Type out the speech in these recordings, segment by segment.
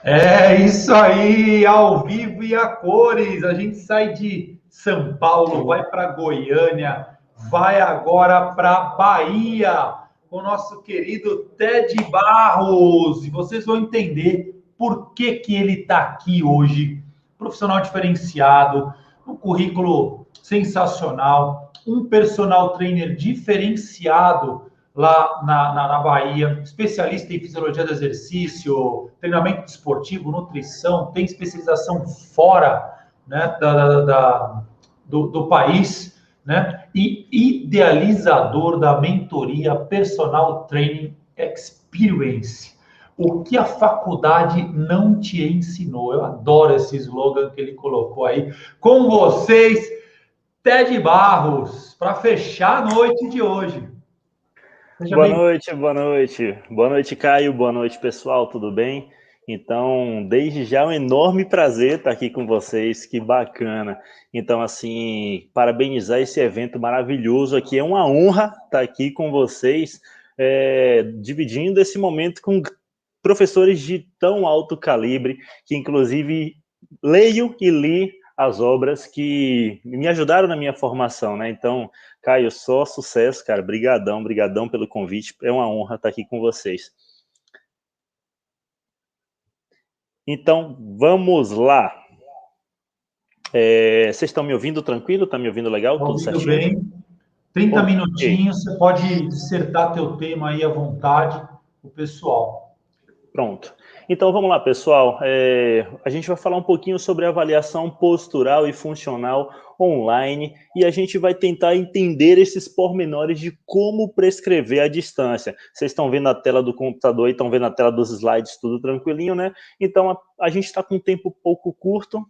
É isso aí, ao vivo e a cores. A gente sai de São Paulo, vai para Goiânia, vai agora para Bahia, com o nosso querido Ted Barros. E vocês vão entender por que que ele está aqui hoje. Profissional diferenciado, um currículo sensacional, um personal trainer diferenciado lá na Bahia, especialista em fisiologia do exercício, treinamento esportivo, nutrição, tem especialização fora, né, do país, né, e idealizador da mentoria Personal Training Experience. O que a faculdade não te ensinou. Eu adoro esse slogan que ele colocou aí. Com vocês, Ted Barros, para fechar a noite de hoje. Seja Boa bem. noite, boa noite. Boa noite, Caio. Boa noite, pessoal. Tudo bem? Então, desde já é um enorme prazer estar aqui com vocês. Que bacana. Então, assim, parabenizar esse evento maravilhoso aqui. É uma honra estar aqui com vocês, dividindo esse momento com professores de tão alto calibre, que inclusive leio e li as obras que me ajudaram na minha formação, né? Então, Caio, só sucesso, cara. Brigadão, brigadão pelo convite. É uma honra estar aqui com vocês. Então, vamos lá. Vocês estão me ouvindo tranquilo? Tá me ouvindo legal? Tá Tudo ouvindo certinho? bem? 30 Ok. minutinhos, você pode dissertar teu tema aí à vontade, o pessoal. Pronto. Então vamos lá, pessoal. A gente vai falar um pouquinho sobre avaliação postural e funcional online e a gente vai tentar entender esses pormenores de como prescrever à distância. Vocês estão vendo a tela do computador e estão vendo a tela dos slides, tudo tranquilinho, né? Então a gente está com um tempo pouco curto.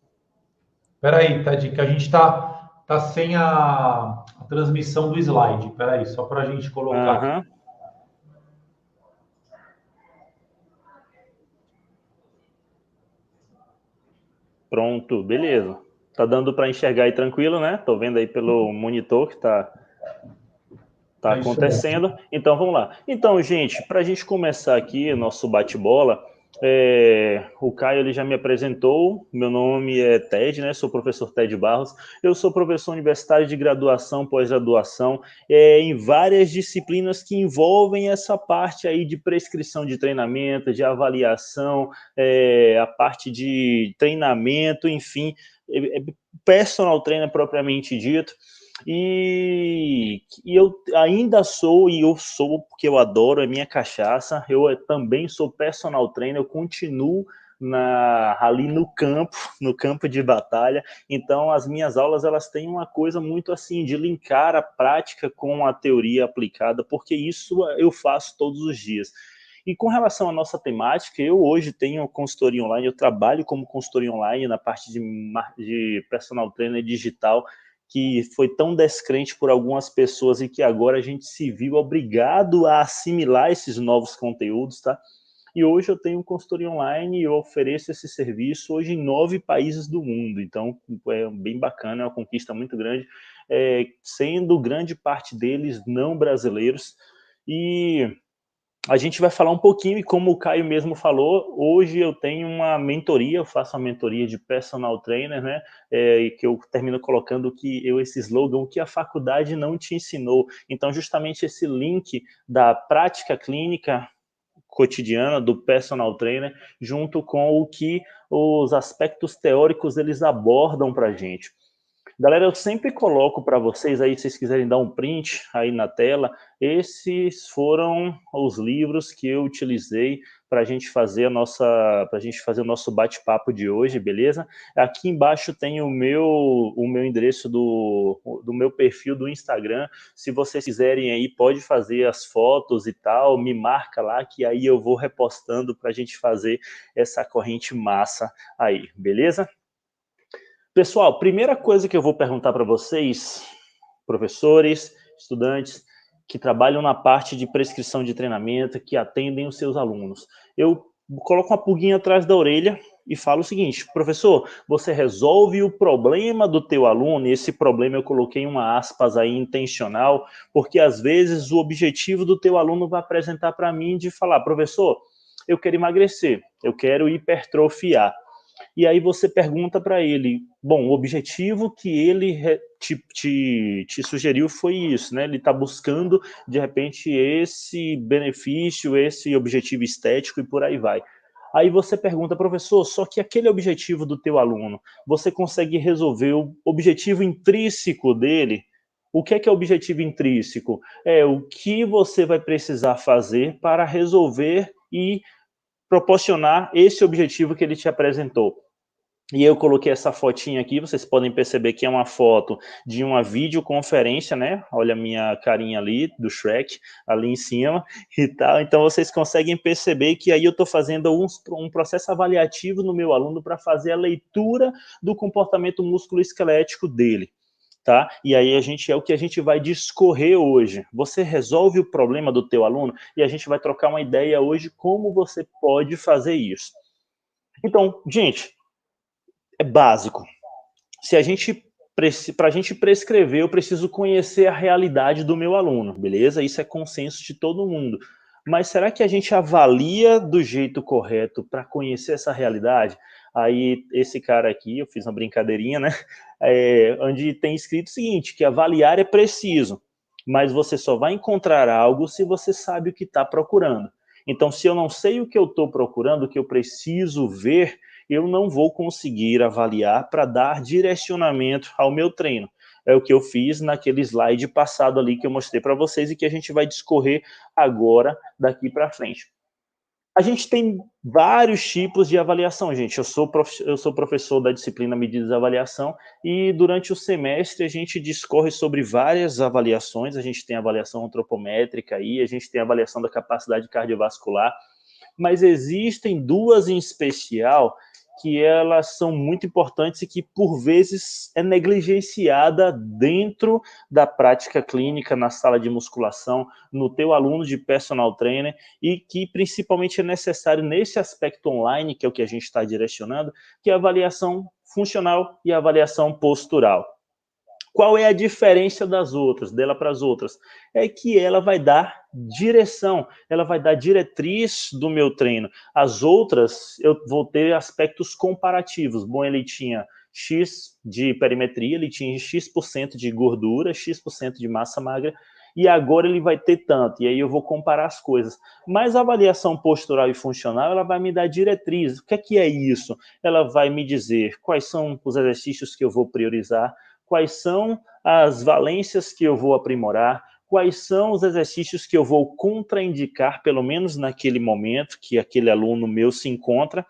Espera aí, Tadi, que a gente tá sem a transmissão do slide. Espera aí, só para a gente colocar aqui. Uhum. Pronto, beleza. Tá dando para enxergar aí tranquilo, né? Tô vendo aí pelo monitor que tá É isso aí. acontecendo. Então, vamos lá. Então, gente, para a gente começar aqui nosso bate-bola, o Caio ele já me apresentou. Meu nome é Ted, né? Sou o professor Ted Barros. Eu sou professor universitário de graduação, pós-graduação, em várias disciplinas que envolvem essa parte aí de prescrição de treinamento, de avaliação, a parte de treinamento, enfim, personal trainer propriamente dito. E eu ainda sou, e eu sou porque eu adoro, é minha cachaça. Eu também sou personal trainer, eu continuo ali no campo de batalha. Então, as minhas aulas elas têm uma coisa muito assim de linkar a prática com a teoria aplicada, porque isso eu faço todos os dias. E com relação à nossa temática, eu hoje tenho consultoria online, eu trabalho como consultoria online na parte de personal trainer digital, que foi tão descrente por algumas pessoas e que agora a gente se viu obrigado a assimilar esses novos conteúdos, tá? E hoje eu tenho consultoria online e eu ofereço esse serviço hoje em 9 países do mundo. Então, é bem bacana, é uma conquista muito grande, sendo grande parte deles não brasileiros. E a gente vai falar um pouquinho, e como o Caio mesmo falou, hoje eu tenho uma mentoria, eu faço uma mentoria de personal trainer, né, e que eu termino colocando esse slogan, que a faculdade não te ensinou. Então, justamente esse link da prática clínica cotidiana do personal trainer, junto com o que os aspectos teóricos eles abordam para a gente. Galera, eu sempre coloco para vocês aí, se vocês quiserem dar um print aí na tela, esses foram os livros que eu utilizei para a gente fazer o nosso bate-papo de hoje, beleza? Aqui embaixo tem o meu endereço do meu perfil do Instagram. Se vocês quiserem aí, pode fazer as fotos e tal, me marca lá que aí eu vou repostando para a gente fazer essa corrente massa aí, beleza? Pessoal, primeira coisa que eu vou perguntar para vocês, professores, estudantes, que trabalham na parte de prescrição de treinamento, que atendem os seus alunos. Eu coloco uma pulguinha atrás da orelha e falo o seguinte: professor, você resolve o problema do teu aluno, e esse problema eu coloquei uma aspas aí intencional, porque às vezes o objetivo do teu aluno vai apresentar para mim de falar: professor, eu quero emagrecer, eu quero hipertrofiar. E aí você pergunta para ele, bom, o objetivo que ele te sugeriu foi isso, né? Ele está buscando, de repente, esse benefício, esse objetivo estético e por aí vai. Aí você pergunta, professor, só que aquele objetivo do teu aluno, você consegue resolver o objetivo intrínseco dele? O que é objetivo intrínseco? É o que você vai precisar fazer para resolver e proporcionar esse objetivo que ele te apresentou. E eu coloquei essa fotinha aqui, vocês podem perceber que é uma foto de uma videoconferência, né? Olha a minha carinha ali, do Shrek, ali em cima e tal. Então, vocês conseguem perceber que aí eu estou fazendo um processo avaliativo no meu aluno para fazer a leitura do comportamento músculo-esquelético dele. Tá? E aí é o que a gente vai discorrer hoje. Você resolve o problema do teu aluno e a gente vai trocar uma ideia hoje como você pode fazer isso. Então, gente, é básico. Se a gente para a gente prescrever, eu preciso conhecer a realidade do meu aluno, beleza? Isso é consenso de todo mundo. Mas será que a gente avalia do jeito correto para conhecer essa realidade? Aí, esse cara aqui, eu fiz uma brincadeirinha, né? Onde tem escrito o seguinte, que avaliar é preciso, mas você só vai encontrar algo se você sabe o que está procurando. Então, se eu não sei o que eu estou procurando, o que eu preciso ver, eu não vou conseguir avaliar para dar direcionamento ao meu treino. É o que eu fiz naquele slide passado ali que eu mostrei para vocês e que a gente vai discorrer agora daqui para frente. A gente tem vários tipos de avaliação, gente. Eu sou professor da disciplina Medidas de Avaliação e durante o semestre a gente discorre sobre várias avaliações. A gente tem a avaliação antropométrica aí, a gente tem a avaliação da capacidade cardiovascular, mas existem duas em especial que elas são muito importantes e que, por vezes, é negligenciada dentro da prática clínica, na sala de musculação, no teu aluno de personal trainer, e que, principalmente, é necessário nesse aspecto online, que é o que a gente está direcionando, que é a avaliação funcional e a avaliação postural. Qual é a diferença das outras, dela para as outras? É que ela vai dar direção, ela vai dar diretriz do meu treino. As outras, eu vou ter aspectos comparativos. Bom, ele tinha X de perimetria, ele tinha X% de gordura, X% de massa magra, e agora ele vai ter tanto, e aí eu vou comparar as coisas. Mas a avaliação postural e funcional, ela vai me dar diretriz. O que é isso? Ela vai me dizer quais são os exercícios que eu vou priorizar, quais são as valências que eu vou aprimorar, quais são os exercícios que eu vou contraindicar, pelo menos naquele momento que aquele aluno meu se encontra,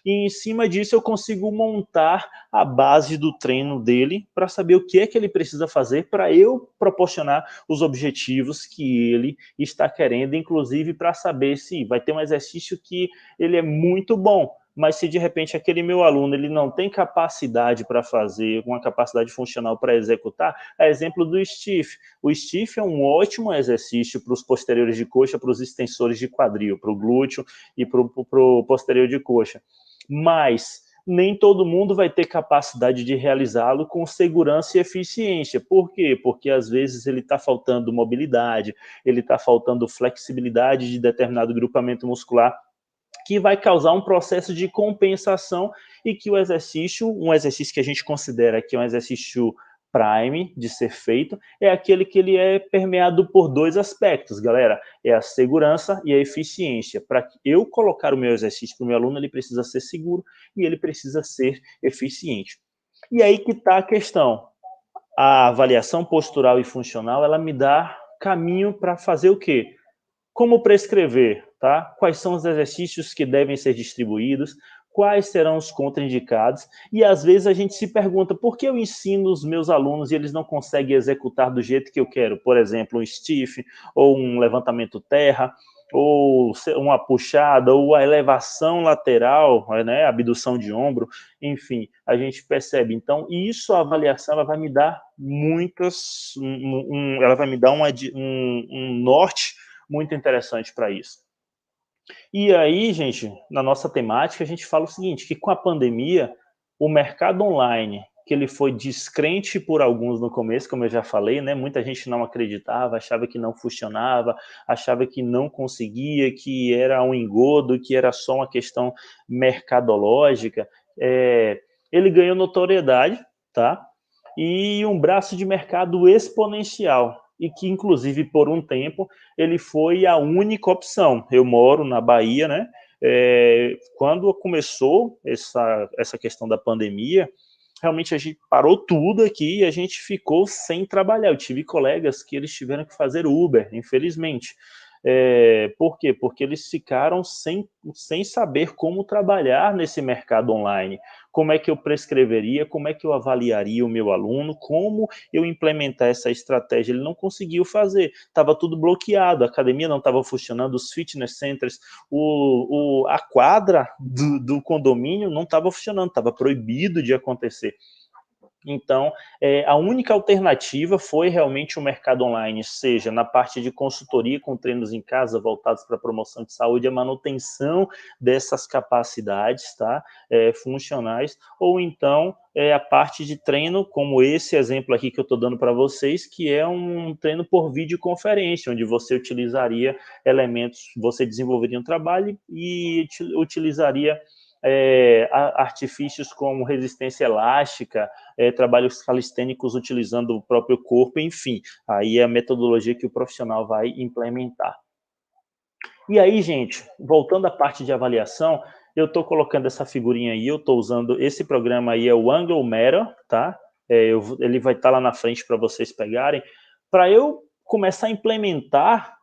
e em cima disso eu consigo montar a base do treino dele para saber o que é que ele precisa fazer para eu proporcionar os objetivos que ele está querendo, inclusive para saber se vai ter um exercício que ele é muito bom, mas se de repente aquele meu aluno ele não tem capacidade para fazer, uma capacidade funcional para executar, é exemplo do stiff. O stiff é um ótimo exercício para os posteriores de coxa, para os extensores de quadril, para o glúteo e para o posterior de coxa. Mas nem todo mundo vai ter capacidade de realizá-lo com segurança e eficiência. Por quê? Porque às vezes ele está faltando mobilidade, ele está faltando flexibilidade de determinado grupamento muscular, que vai causar um processo de compensação e que um exercício que a gente considera que é um exercício prime de ser feito, é aquele que ele é permeado por dois aspectos, galera, é a segurança e a eficiência. Para eu colocar o meu exercício para o meu aluno, ele precisa ser seguro e ele precisa ser eficiente. E aí que está a questão. A avaliação postural e funcional, ela me dá caminho para fazer o quê? Como prescrever, tá? Quais são os exercícios que devem ser distribuídos, quais serão os contraindicados, e às vezes a gente se pergunta por que eu ensino os meus alunos e eles não conseguem executar do jeito que eu quero, por exemplo, um stiff, ou um levantamento terra, ou uma puxada, ou a elevação lateral, né, abdução de ombro, enfim, a gente percebe. Então, isso, a avaliação, ela vai me dar ela vai me dar um norte muito interessante para isso. E aí, gente, na nossa temática, a gente fala o seguinte, que com a pandemia, o mercado online, que ele foi descrente por alguns no começo, como eu já falei, né? Muita gente não acreditava, achava que não funcionava, achava que não conseguia, que era um engodo, que era só uma questão mercadológica. Ele ganhou notoriedade, tá? E um braço de mercado exponencial, e que, inclusive, por um tempo, ele foi a única opção. Eu moro na Bahia, né? Quando começou essa questão da pandemia, realmente a gente parou tudo aqui e a gente ficou sem trabalhar. Eu tive colegas que eles tiveram que fazer Uber, infelizmente. Por quê? Porque eles ficaram sem saber como trabalhar nesse mercado online. Como é que eu prescreveria, como é que eu avaliaria o meu aluno, como eu implementar essa estratégia. Ele não conseguiu fazer, estava tudo bloqueado, a academia não estava funcionando, os fitness centers, a quadra do condomínio não estava funcionando, estava proibido de acontecer. Então, a única alternativa foi realmente o mercado online, seja na parte de consultoria com treinos em casa voltados para a promoção de saúde, a manutenção dessas capacidades, tá? Funcionais, ou então a parte de treino, como esse exemplo aqui que eu estou dando para vocês, que é um treino por videoconferência, onde você utilizaria elementos, você desenvolveria um trabalho e utilizaria artifícios como resistência elástica, trabalhos calistênicos utilizando o próprio corpo, enfim, aí é a metodologia que o profissional vai implementar. E aí, gente, voltando à parte de avaliação, eu estou colocando essa figurinha aí, eu estou usando, esse programa aí é o Anglometer, tá? Ele vai estar lá na frente para vocês pegarem, para eu começar a implementar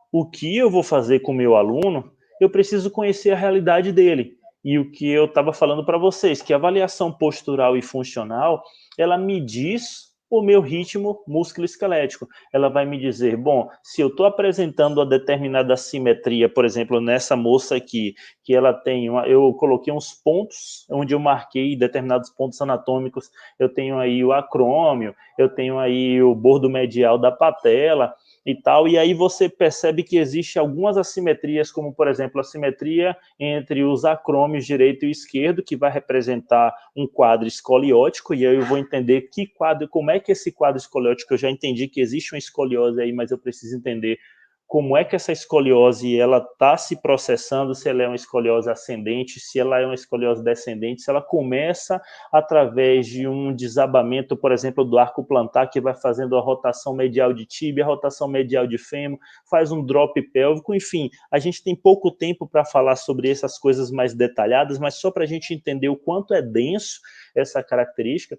o que eu vou fazer com o meu aluno, eu preciso conhecer a realidade dele. E o que eu estava falando para vocês, que a avaliação postural e funcional, ela me diz o meu ritmo músculo-esquelético. Ela vai me dizer, bom, se eu estou apresentando uma determinada simetria, por exemplo, nessa moça aqui, que ela tem, eu coloquei uns pontos, onde eu marquei determinados pontos anatômicos, eu tenho aí o acrômio, eu tenho aí o bordo medial da patela, e tal, e aí você percebe que existe algumas assimetrias, como, por exemplo, a simetria entre os acrômios direito e esquerdo, que vai representar um quadro escoliótico, e aí eu vou entender que quadro, como é que esse quadro escoliótico, eu já entendi que existe uma escoliose aí, mas eu preciso entender como é que essa escoliose ela está se processando, se ela é uma escoliose ascendente, se ela é uma escoliose descendente, se ela começa através de um desabamento, por exemplo, do arco plantar, que vai fazendo a rotação medial de tíbia, a rotação medial de fêmur, faz um drop pélvico, enfim, a gente tem pouco tempo para falar sobre essas coisas mais detalhadas, mas só para a gente entender o quanto é denso essa característica,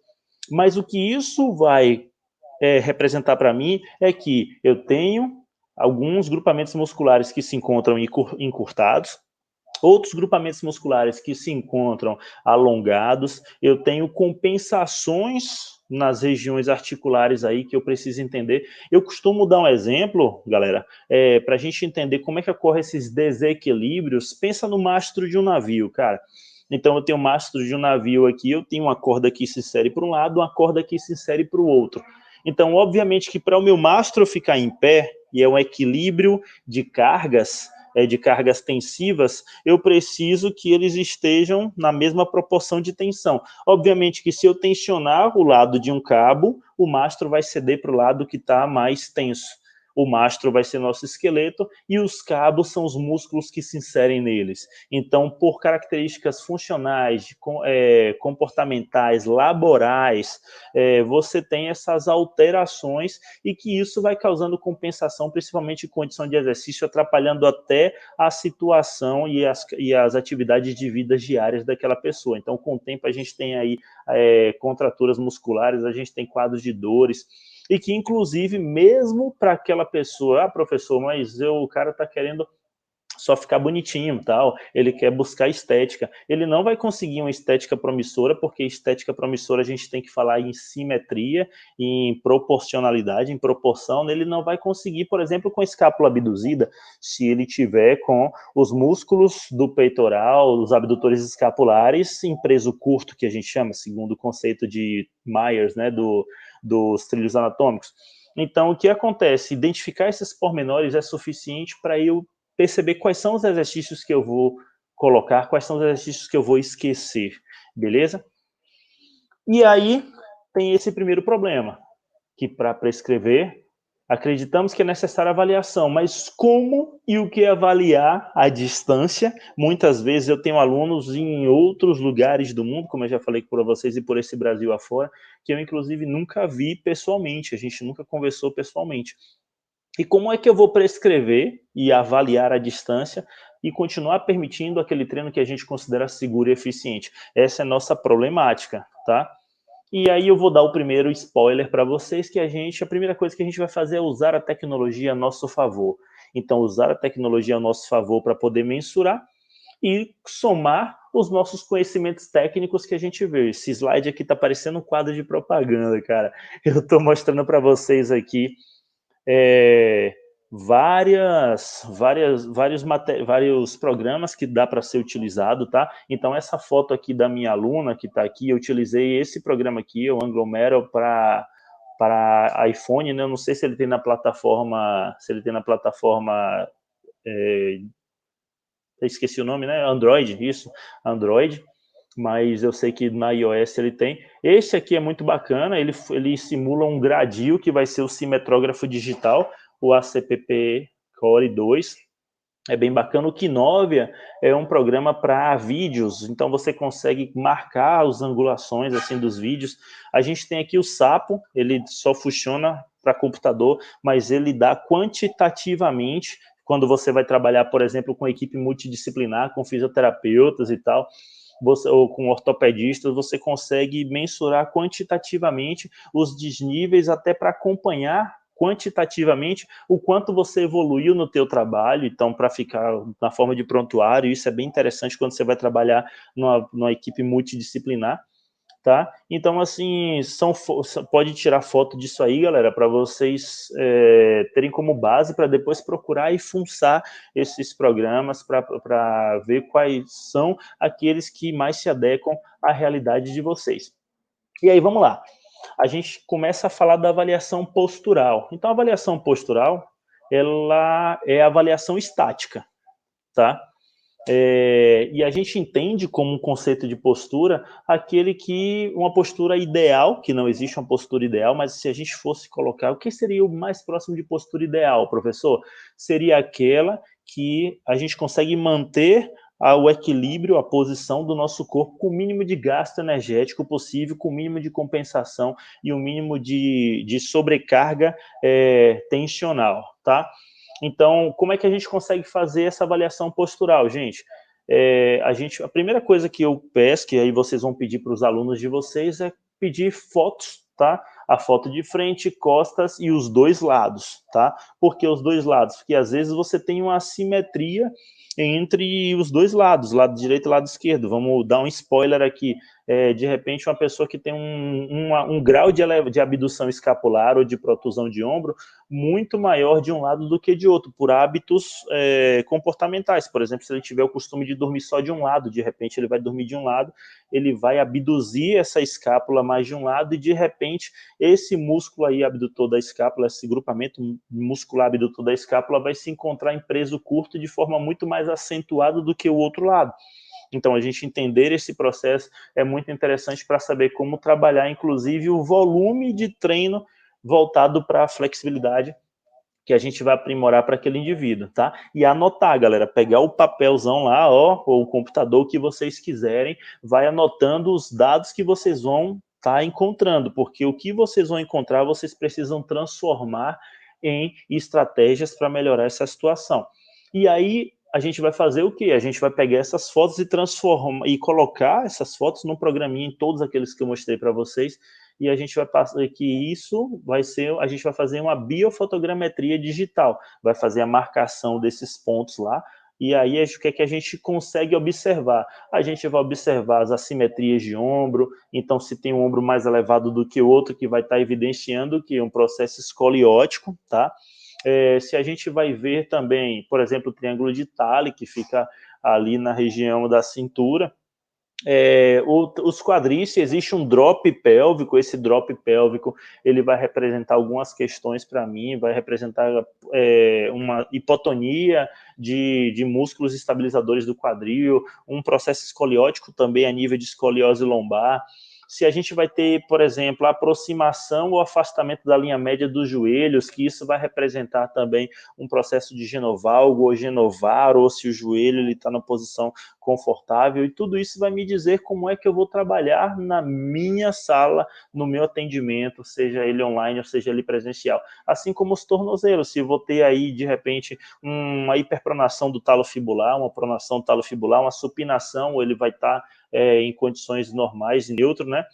mas o que isso vai representar para mim é que eu tenho alguns grupamentos musculares que se encontram encurtados, outros grupamentos musculares que se encontram alongados, eu tenho compensações nas regiões articulares aí que eu preciso entender. Eu costumo dar um exemplo, galera, para a gente entender como é que ocorrem esses desequilíbrios. Pensa no mastro de um navio, cara. Então eu tenho o mastro de um navio aqui, eu tenho uma corda que se insere para um lado, uma corda que se insere para o outro. Então, obviamente que para o meu mastro ficar em pé, e é um equilíbrio de cargas tensivas, eu preciso que eles estejam na mesma proporção de tensão. Obviamente que se eu tensionar o lado de um cabo, o mastro vai ceder para o lado que está mais tenso. O mastro vai ser nosso esqueleto e os cabos são os músculos que se inserem neles. Então, por características funcionais, comportamentais, laborais, você tem essas alterações e que isso vai causando compensação, principalmente em condição de exercício, atrapalhando até a situação e as atividades de vida diárias daquela pessoa. Então, com o tempo, a gente tem aí contraturas musculares, a gente tem quadros de dores, e que, inclusive, mesmo para aquela pessoa, professor, mas o cara está querendo só ficar bonitinho, tal, ele quer buscar estética, ele não vai conseguir uma estética promissora, porque estética promissora a gente tem que falar em simetria, em proporcionalidade, em proporção, ele não vai conseguir, por exemplo, com escápula abduzida, se ele tiver com os músculos do peitoral, os abdutores escapulares em preso curto, que a gente chama, segundo o conceito de Myers, né, dos trilhos anatômicos. Então, o que acontece? Identificar esses pormenores é suficiente para eu perceber quais são os exercícios que eu vou colocar, quais são os exercícios que eu vou esquecer, beleza? E aí, tem esse primeiro problema, que para prescrever, acreditamos que é necessária avaliação, mas como e o que avaliar à distância? Muitas vezes eu tenho alunos em outros lugares do mundo, como eu já falei para vocês, e por esse Brasil afora, que eu inclusive nunca vi pessoalmente, a gente nunca conversou pessoalmente. E como é que eu vou prescrever e avaliar à distância e continuar permitindo aquele treino que a gente considera seguro e eficiente? Essa é a nossa problemática, tá? E aí eu vou dar o primeiro spoiler para vocês, que a primeira coisa que a gente vai fazer é usar a tecnologia a nosso favor. Então, usar a tecnologia a nosso favor para poder mensurar e somar os nossos conhecimentos técnicos que a gente vê. Esse slide aqui está parecendo um quadro de propaganda, cara. Eu estou mostrando para vocês aqui vários programas que dá para ser utilizado, tá? Então, essa foto aqui da minha aluna que está aqui, eu utilizei esse programa aqui, o Anglomeral, para iPhone, né? Eu não sei se ele tem na plataforma, esqueci o nome, né? Android, isso, Android, mas eu sei que na iOS ele tem. Esse aqui é muito bacana, ele simula um gradil que vai ser o cimetrógrafo digital, o ACPP Core 2, é bem bacana. O Kinovia é um programa para vídeos, então você consegue marcar as angulações assim dos vídeos. A gente tem aqui o Sapo, ele só funciona para computador, mas ele dá quantitativamente, quando você vai trabalhar, por exemplo, com equipe multidisciplinar, com fisioterapeutas e tal, ou com ortopedistas, você consegue mensurar quantitativamente os desníveis até para acompanhar quantitativamente o quanto você evoluiu no teu trabalho, então para ficar na forma de prontuário, isso é bem interessante quando você vai trabalhar numa equipe multidisciplinar, tá? Então, assim, pode tirar foto disso aí, galera, para vocês terem como base para depois procurar e fuçar esses programas para ver quais são aqueles que mais se adequam à realidade de vocês. E aí, vamos lá. A gente começa a falar da avaliação postural. Então, a avaliação postural, ela é a avaliação estática, tá? E a gente entende como um conceito de postura uma postura ideal, que não existe uma postura ideal, mas se a gente fosse colocar, o que seria o mais próximo de postura ideal, professor? Seria aquela que a gente consegue manter o equilíbrio, a posição do nosso corpo com o mínimo de gasto energético possível, com o mínimo de compensação e o mínimo de sobrecarga tensional, tá? Então, como é que a gente consegue fazer essa avaliação postural, gente? A primeira coisa que eu peço, que aí vocês vão pedir para os alunos de vocês, é pedir fotos, tá? A foto de frente, costas e os dois lados, tá? Por que os dois lados? Porque às vezes você tem uma assimetria entre os dois lados, lado direito e lado esquerdo. Vamos dar um spoiler aqui. De repente, uma pessoa que tem um grau de abdução escapular ou de protusão de ombro muito maior de um lado do que de outro, por hábitos comportamentais. Por exemplo, se ele tiver o costume de dormir só de um lado, de repente ele vai dormir de um lado, ele vai abduzir essa escápula mais de um lado e, de repente, esse músculo aí abdutor da escápula, esse grupamento muscular abdutor da escápula vai se encontrar em preso curto de forma muito mais acentuada do que o outro lado. Então, a gente entender esse processo é muito interessante para saber como trabalhar, inclusive, o volume de treino voltado para a flexibilidade que a gente vai aprimorar para aquele indivíduo, tá? E anotar, galera, pegar o papelzão lá, ó, ou o computador que vocês quiserem, vai anotando os dados que vocês vão estar encontrando, porque o que vocês vão encontrar, vocês precisam transformar em estratégias para melhorar essa situação. E aí, a gente vai fazer o quê? A gente vai pegar essas fotos e transformar e colocar essas fotos num programinha em todos aqueles que eu mostrei para vocês, e a gente vai passar que isso vai ser, a gente vai fazer uma biofotogrametria digital, vai fazer a marcação desses pontos lá, e aí o que é que a gente consegue observar? A gente vai observar as assimetrias de ombro, então se tem um ombro mais elevado do que o outro, que vai estar evidenciando que é um processo escoliótico, tá? Se a gente vai ver também, por exemplo, o triângulo de Thaler, que fica ali na região da cintura, os quadris, existe um drop pélvico, esse drop pélvico, ele vai representar algumas questões para mim, vai representar uma hipotonia de músculos estabilizadores do quadril, um processo escoliótico também a nível de escoliose lombar. se a gente vai ter, por exemplo, a aproximação ou afastamento da linha média dos joelhos, que isso vai representar também um processo de genovalgo ou genovar, ou se o joelho está na posição confortável, e tudo isso vai me dizer como é que eu vou trabalhar na minha sala, no meu atendimento, seja ele online ou seja ele presencial. Assim como os tornozelos, se eu vou ter aí, de repente, uma hiperpronação do talo fibular, uma pronação do talo fibular, uma supinação, ou ele vai estar em condições normais, neutro, né?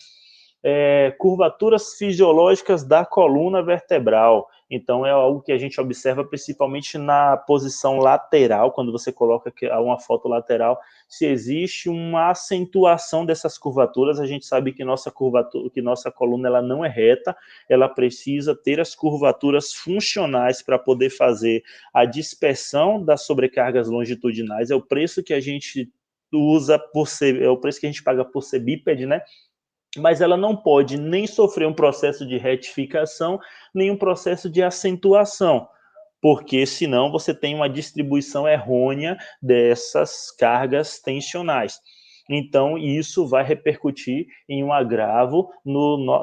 Curvaturas fisiológicas da coluna vertebral. Então, é algo que a gente observa principalmente na posição lateral, quando você coloca uma foto lateral, se existe uma acentuação dessas curvaturas. A gente sabe que nossa coluna ela não é reta, ela precisa ter as curvaturas funcionais para poder fazer a dispersão das sobrecargas longitudinais. É o preço que a gente usa por ser, é o preço que a gente paga por ser bípede, né? Mas ela não pode nem sofrer um processo de retificação, nem um processo de acentuação, porque senão você tem uma distribuição errônea dessas cargas tensionais. Então, isso vai repercutir em um agravo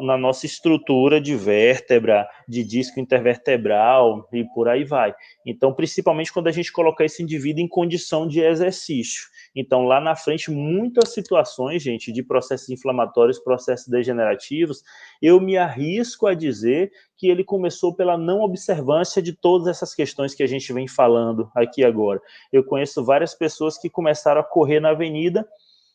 na nossa estrutura de vértebra, de disco intervertebral e por aí vai. Então, principalmente quando a gente colocar esse indivíduo em condição de exercício. Então, lá na frente, muitas situações, gente, de processos inflamatórios, processos degenerativos, eu me arrisco a dizer que ele começou pela não observância de todas essas questões que a gente vem falando aqui agora. Eu conheço várias pessoas que começaram a correr na avenida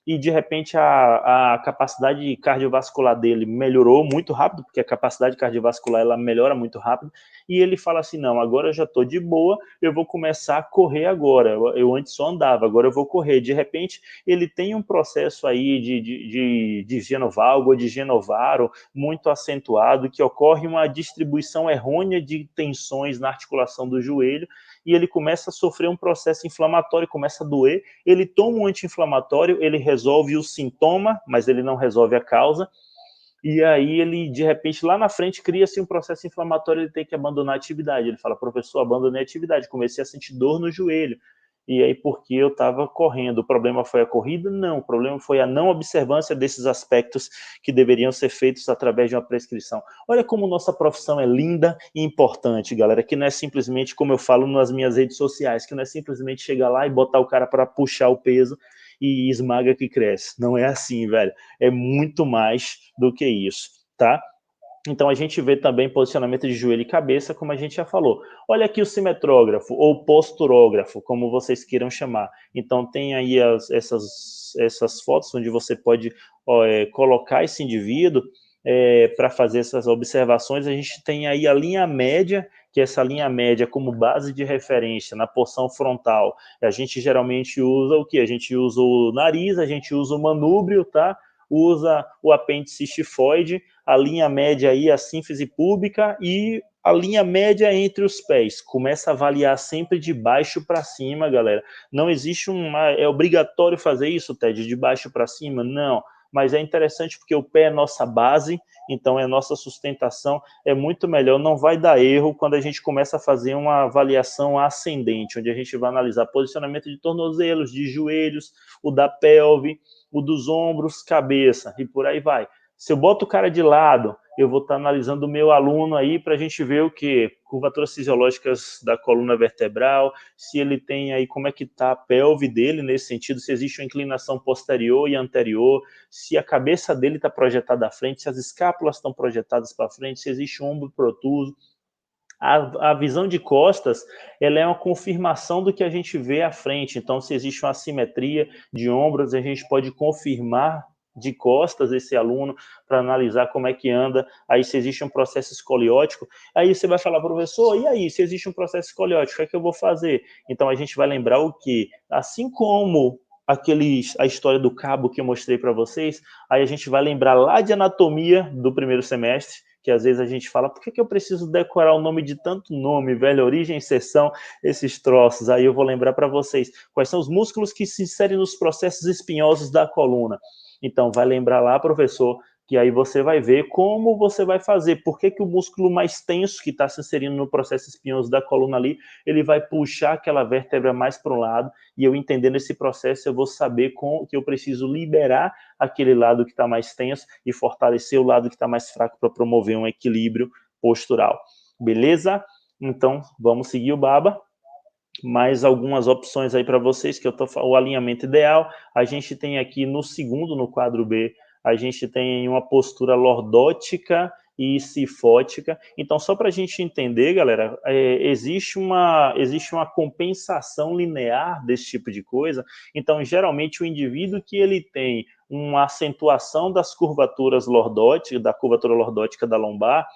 e, de repente, a capacidade cardiovascular dele melhorou muito rápido, porque a capacidade cardiovascular ela melhora muito rápido, e ele fala assim, não, agora eu já estou de boa, eu vou começar a correr agora, eu antes só andava, agora eu vou correr. De repente, ele tem um processo aí de genovalgo ou de genovaro muito acentuado, que ocorre uma distribuição errônea de tensões na articulação do joelho, e ele começa a sofrer um processo inflamatório, começa a doer, ele toma um anti-inflamatório, ele resolve o sintoma, mas ele não resolve a causa, e aí ele, de repente, lá na frente, cria-se um processo inflamatório, ele tem que abandonar a atividade. Ele fala, professor, abandonei a atividade, comecei a sentir dor no joelho. E aí, porque eu estava correndo, o problema foi a corrida? Não, o problema foi a não observância desses aspectos que deveriam ser feitos através de uma prescrição. Olha como nossa profissão é linda e importante, galera, que não é simplesmente, como eu falo nas minhas redes sociais, que não é simplesmente chegar lá e botar o cara para puxar o peso e esmaga que cresce. Não é assim, velho. É muito mais do que isso, tá? Então, a gente vê também posicionamento de joelho e cabeça, como a gente já falou. Olha aqui o simetrógrafo, ou posturógrafo, como vocês queiram chamar. Então, tem aí essas fotos onde você pode colocar esse indivíduo para fazer essas observações. A gente tem aí a linha média, que essa linha média como base de referência na porção frontal. A gente geralmente usa o quê? A gente usa o nariz, a gente usa o manúbrio, tá? Usa o apêndice estifoide, a linha média aí, a sínfise púbica e a linha média entre os pés. Começa a avaliar sempre de baixo para cima, galera. Não existe é obrigatório fazer isso, Ted, de baixo para cima? Não. Mas é interessante porque o pé é nossa base, então é nossa sustentação, é muito melhor, não vai dar erro quando a gente começa a fazer uma avaliação ascendente, onde a gente vai analisar posicionamento de tornozelos, de joelhos, o da pelve, o dos ombros, cabeça, e por aí vai. Se eu boto o cara de lado, eu vou estar analisando o meu aluno aí para a gente ver o que? Curvaturas fisiológicas da coluna vertebral, se ele tem aí, como é que está a pelve dele nesse sentido, se existe uma inclinação posterior e anterior, se a cabeça dele está projetada à frente, se as escápulas estão projetadas para frente, se existe um ombro protuso. A visão de costas, ela é uma confirmação do que a gente vê à frente. Então, se existe uma assimetria de ombros, a gente pode confirmar de costas esse aluno para analisar como é que anda. Aí, se existe um processo escoliótico, aí você vai falar, professor, e aí, se existe um processo escoliótico, o que é que eu vou fazer? Então, a gente vai lembrar o que? Assim como a história do cabo que eu mostrei para vocês, aí a gente vai lembrar lá de anatomia do primeiro semestre, que às vezes a gente fala, por que eu preciso decorar o nome de tanto nome, velho? Origem, seção, esses troços. Aí eu vou lembrar para vocês quais são os músculos que se inserem nos processos espinhosos da coluna. Então, vai lembrar lá, professor, que aí você vai ver como você vai fazer, por que o músculo mais tenso que está se inserindo no processo espinhoso da coluna ali, ele vai puxar aquela vértebra mais para o lado, e eu entendendo esse processo, eu vou saber que eu preciso liberar aquele lado que está mais tenso e fortalecer o lado que está mais fraco para promover um equilíbrio postural. Beleza? Então, vamos seguir o Baba. Mais algumas opções aí para vocês, que eu tô o alinhamento ideal. A gente tem aqui no segundo, no quadro B, a gente tem uma postura lordótica e sifótica. Então, só para a gente entender, galera, existe uma compensação linear desse tipo de coisa. Então, geralmente, o indivíduo que ele tem uma acentuação das curvaturas lordóticas, da curvatura lordótica da lombar,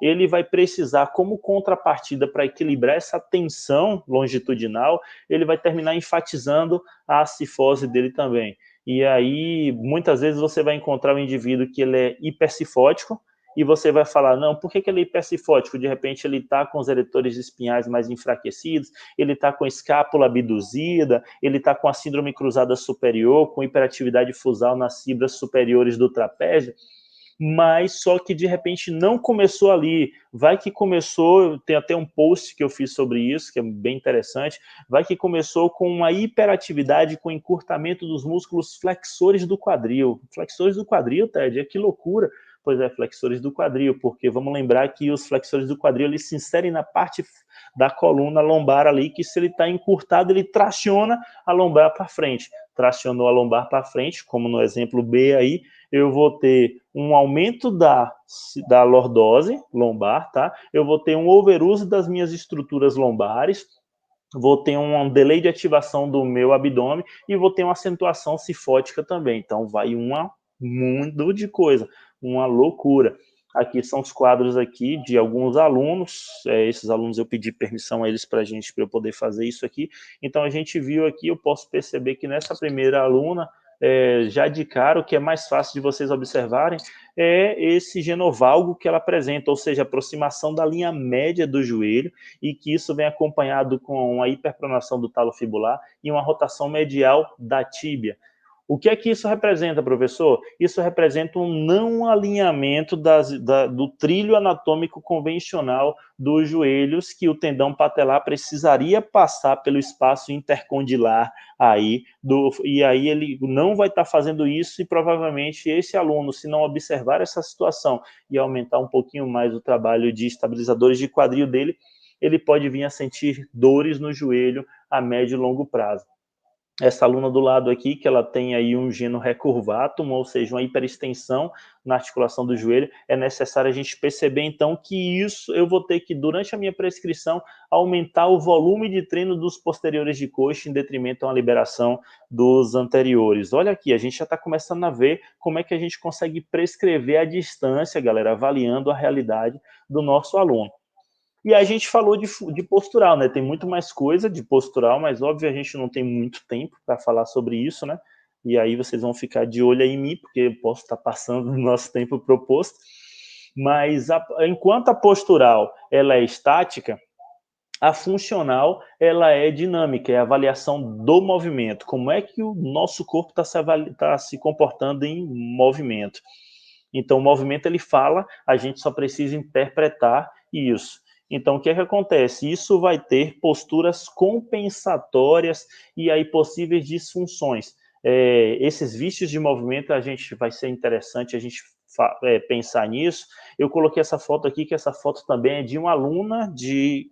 ele vai precisar, como contrapartida para equilibrar essa tensão longitudinal, ele vai terminar enfatizando a cifose dele também. E aí, muitas vezes você vai encontrar um indivíduo que ele é hipercifótico, e você vai falar, não, por que ele é hipercifótico? De repente ele está com os eretores espinhais mais enfraquecidos, ele está com a escápula abduzida, ele está com a síndrome cruzada superior, com hiperatividade fusal nas fibras superiores do trapézio, mas só que de repente não começou ali, vai que começou, tem até um post que eu fiz sobre isso, que é bem interessante, vai que começou com uma hiperatividade, com encurtamento dos músculos flexores do quadril. Flexores do quadril, Ted, que loucura. Pois é, flexores do quadril, porque vamos lembrar que os flexores do quadril, eles se inserem na parte da coluna lombar ali, que se ele está encurtado, ele traciona a lombar para frente. Tracionou a lombar para frente, como no exemplo B aí, eu vou ter um aumento da lordose lombar, tá? Eu vou ter um overuse das minhas estruturas lombares, vou ter um delay de ativação do meu abdômen e vou ter uma acentuação cifótica também. Então, vai um mundo de coisa, uma loucura. Aqui são os quadros aqui de alguns alunos, esses alunos eu pedi permissão a eles para eu poder fazer isso aqui. Então, a gente viu aqui, eu posso perceber que nessa primeira aluna, já de cara, o que é mais fácil de vocês observarem é esse genovalgo que ela apresenta, ou seja, a aproximação da linha média do joelho, e que isso vem acompanhado com uma hiperpronação do talo fibular e uma rotação medial da tíbia. O que é que isso representa, professor? Isso representa um não alinhamento do trilho anatômico convencional dos joelhos, que o tendão patelar precisaria passar pelo espaço intercondilar aí, e aí ele não vai estar fazendo isso, e provavelmente esse aluno, se não observar essa situação e aumentar um pouquinho mais o trabalho de estabilizadores de quadril dele, ele pode vir a sentir dores no joelho a médio e longo prazo. Essa aluna do lado aqui, que ela tem aí um geno recurvatum, ou seja, uma hiperextensão na articulação do joelho, é necessário a gente perceber, então, que isso eu vou ter que, durante a minha prescrição, aumentar o volume de treino dos posteriores de coxa em detrimento a uma liberação dos anteriores. Olha aqui, a gente já está começando a ver como é que a gente consegue prescrever a distância, galera, avaliando a realidade do nosso aluno. E a gente falou de postural, né? Tem muito mais coisa de postural, mas óbvio a gente não tem muito tempo para falar sobre isso, né? E aí vocês vão ficar de olho aí em mim, porque eu posso estar passando do nosso tempo proposto. Mas enquanto a postural ela é estática, a funcional ela é dinâmica, é a avaliação do movimento. Como é que o nosso corpo está se comportando em movimento? Então, o movimento ele fala, a gente só precisa interpretar isso. Então, o que é que acontece? Isso vai ter posturas compensatórias e aí possíveis disfunções. Esses vícios de movimento, a gente vai ser interessante a gente pensar nisso. Eu coloquei essa foto aqui, que essa foto também é de uma aluna de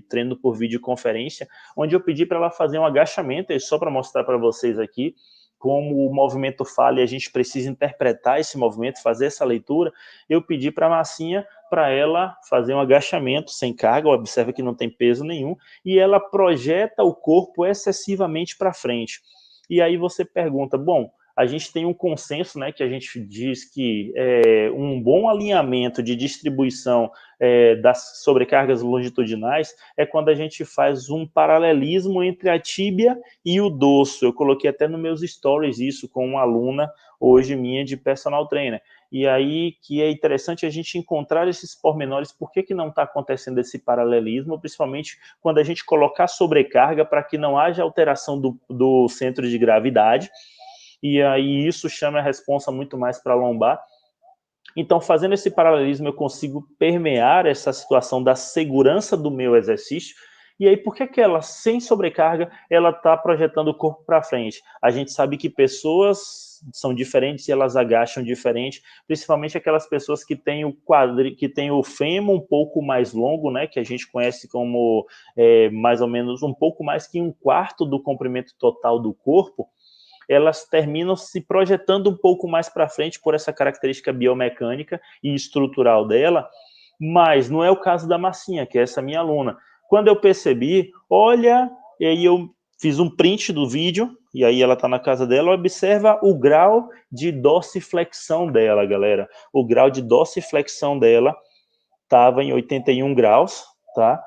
treino por videoconferência, onde eu pedi para ela fazer um agachamento, só para mostrar para vocês aqui como o movimento fala e a gente precisa interpretar esse movimento, fazer essa leitura. Eu pedi para a massinha para ela fazer um agachamento sem carga, observa que não tem peso nenhum, e ela projeta o corpo excessivamente para frente. E aí você pergunta, bom, a gente tem um consenso, né, que a gente diz que um bom alinhamento de distribuição das sobrecargas longitudinais é quando a gente faz um paralelismo entre a tíbia e o dorso. Eu coloquei até nos meus stories isso com uma aluna hoje minha de personal trainer. E aí que é interessante a gente encontrar esses pormenores, por que não está acontecendo esse paralelismo, principalmente quando a gente colocar sobrecarga para que não haja alteração do centro de gravidade, e aí isso chama a responsa muito mais para a lombar. Então, fazendo esse paralelismo, eu consigo permear essa situação da segurança do meu exercício. E aí, por que ela, sem sobrecarga, ela está projetando o corpo para frente? A gente sabe que pessoas são diferentes e elas agacham diferente, principalmente aquelas pessoas que têm o que têm o fêmur um pouco mais longo, né, que a gente conhece como mais ou menos um pouco mais que 1/4 do comprimento total do corpo. Elas terminam se projetando um pouco mais para frente por essa característica biomecânica e estrutural dela, mas não é o caso da Marcinha, que é essa minha aluna. Quando eu percebi, olha, e aí eu fiz um print do vídeo, e aí ela está na casa dela, observa o grau de dorsiflexão dela, galera. O grau de dorsiflexão dela estava em 81 graus, tá?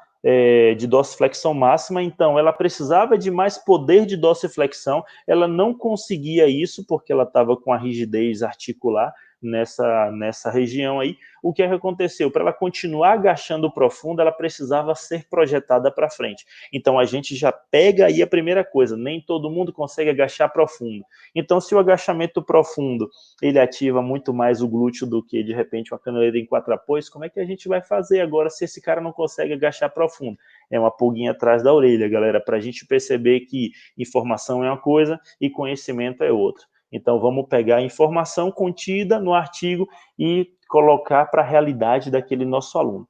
De dorsiflexão máxima, então ela precisava de mais poder de dorsiflexão, ela não conseguia isso porque ela estava com a rigidez articular nessa região aí. O que aconteceu? Para ela continuar agachando profundo, ela precisava ser projetada para frente. Então a gente já pega aí a primeira coisa, nem todo mundo consegue agachar profundo. Então se o agachamento profundo, ele ativa muito mais o glúteo do que de repente uma caneleira em 4 apoios, como é que a gente vai fazer agora se esse cara não consegue agachar profundo? É uma pulguinha atrás da orelha, galera, para a gente perceber que informação é uma coisa e conhecimento é outra. Então, vamos pegar a informação contida no artigo e colocar para a realidade daquele nosso aluno.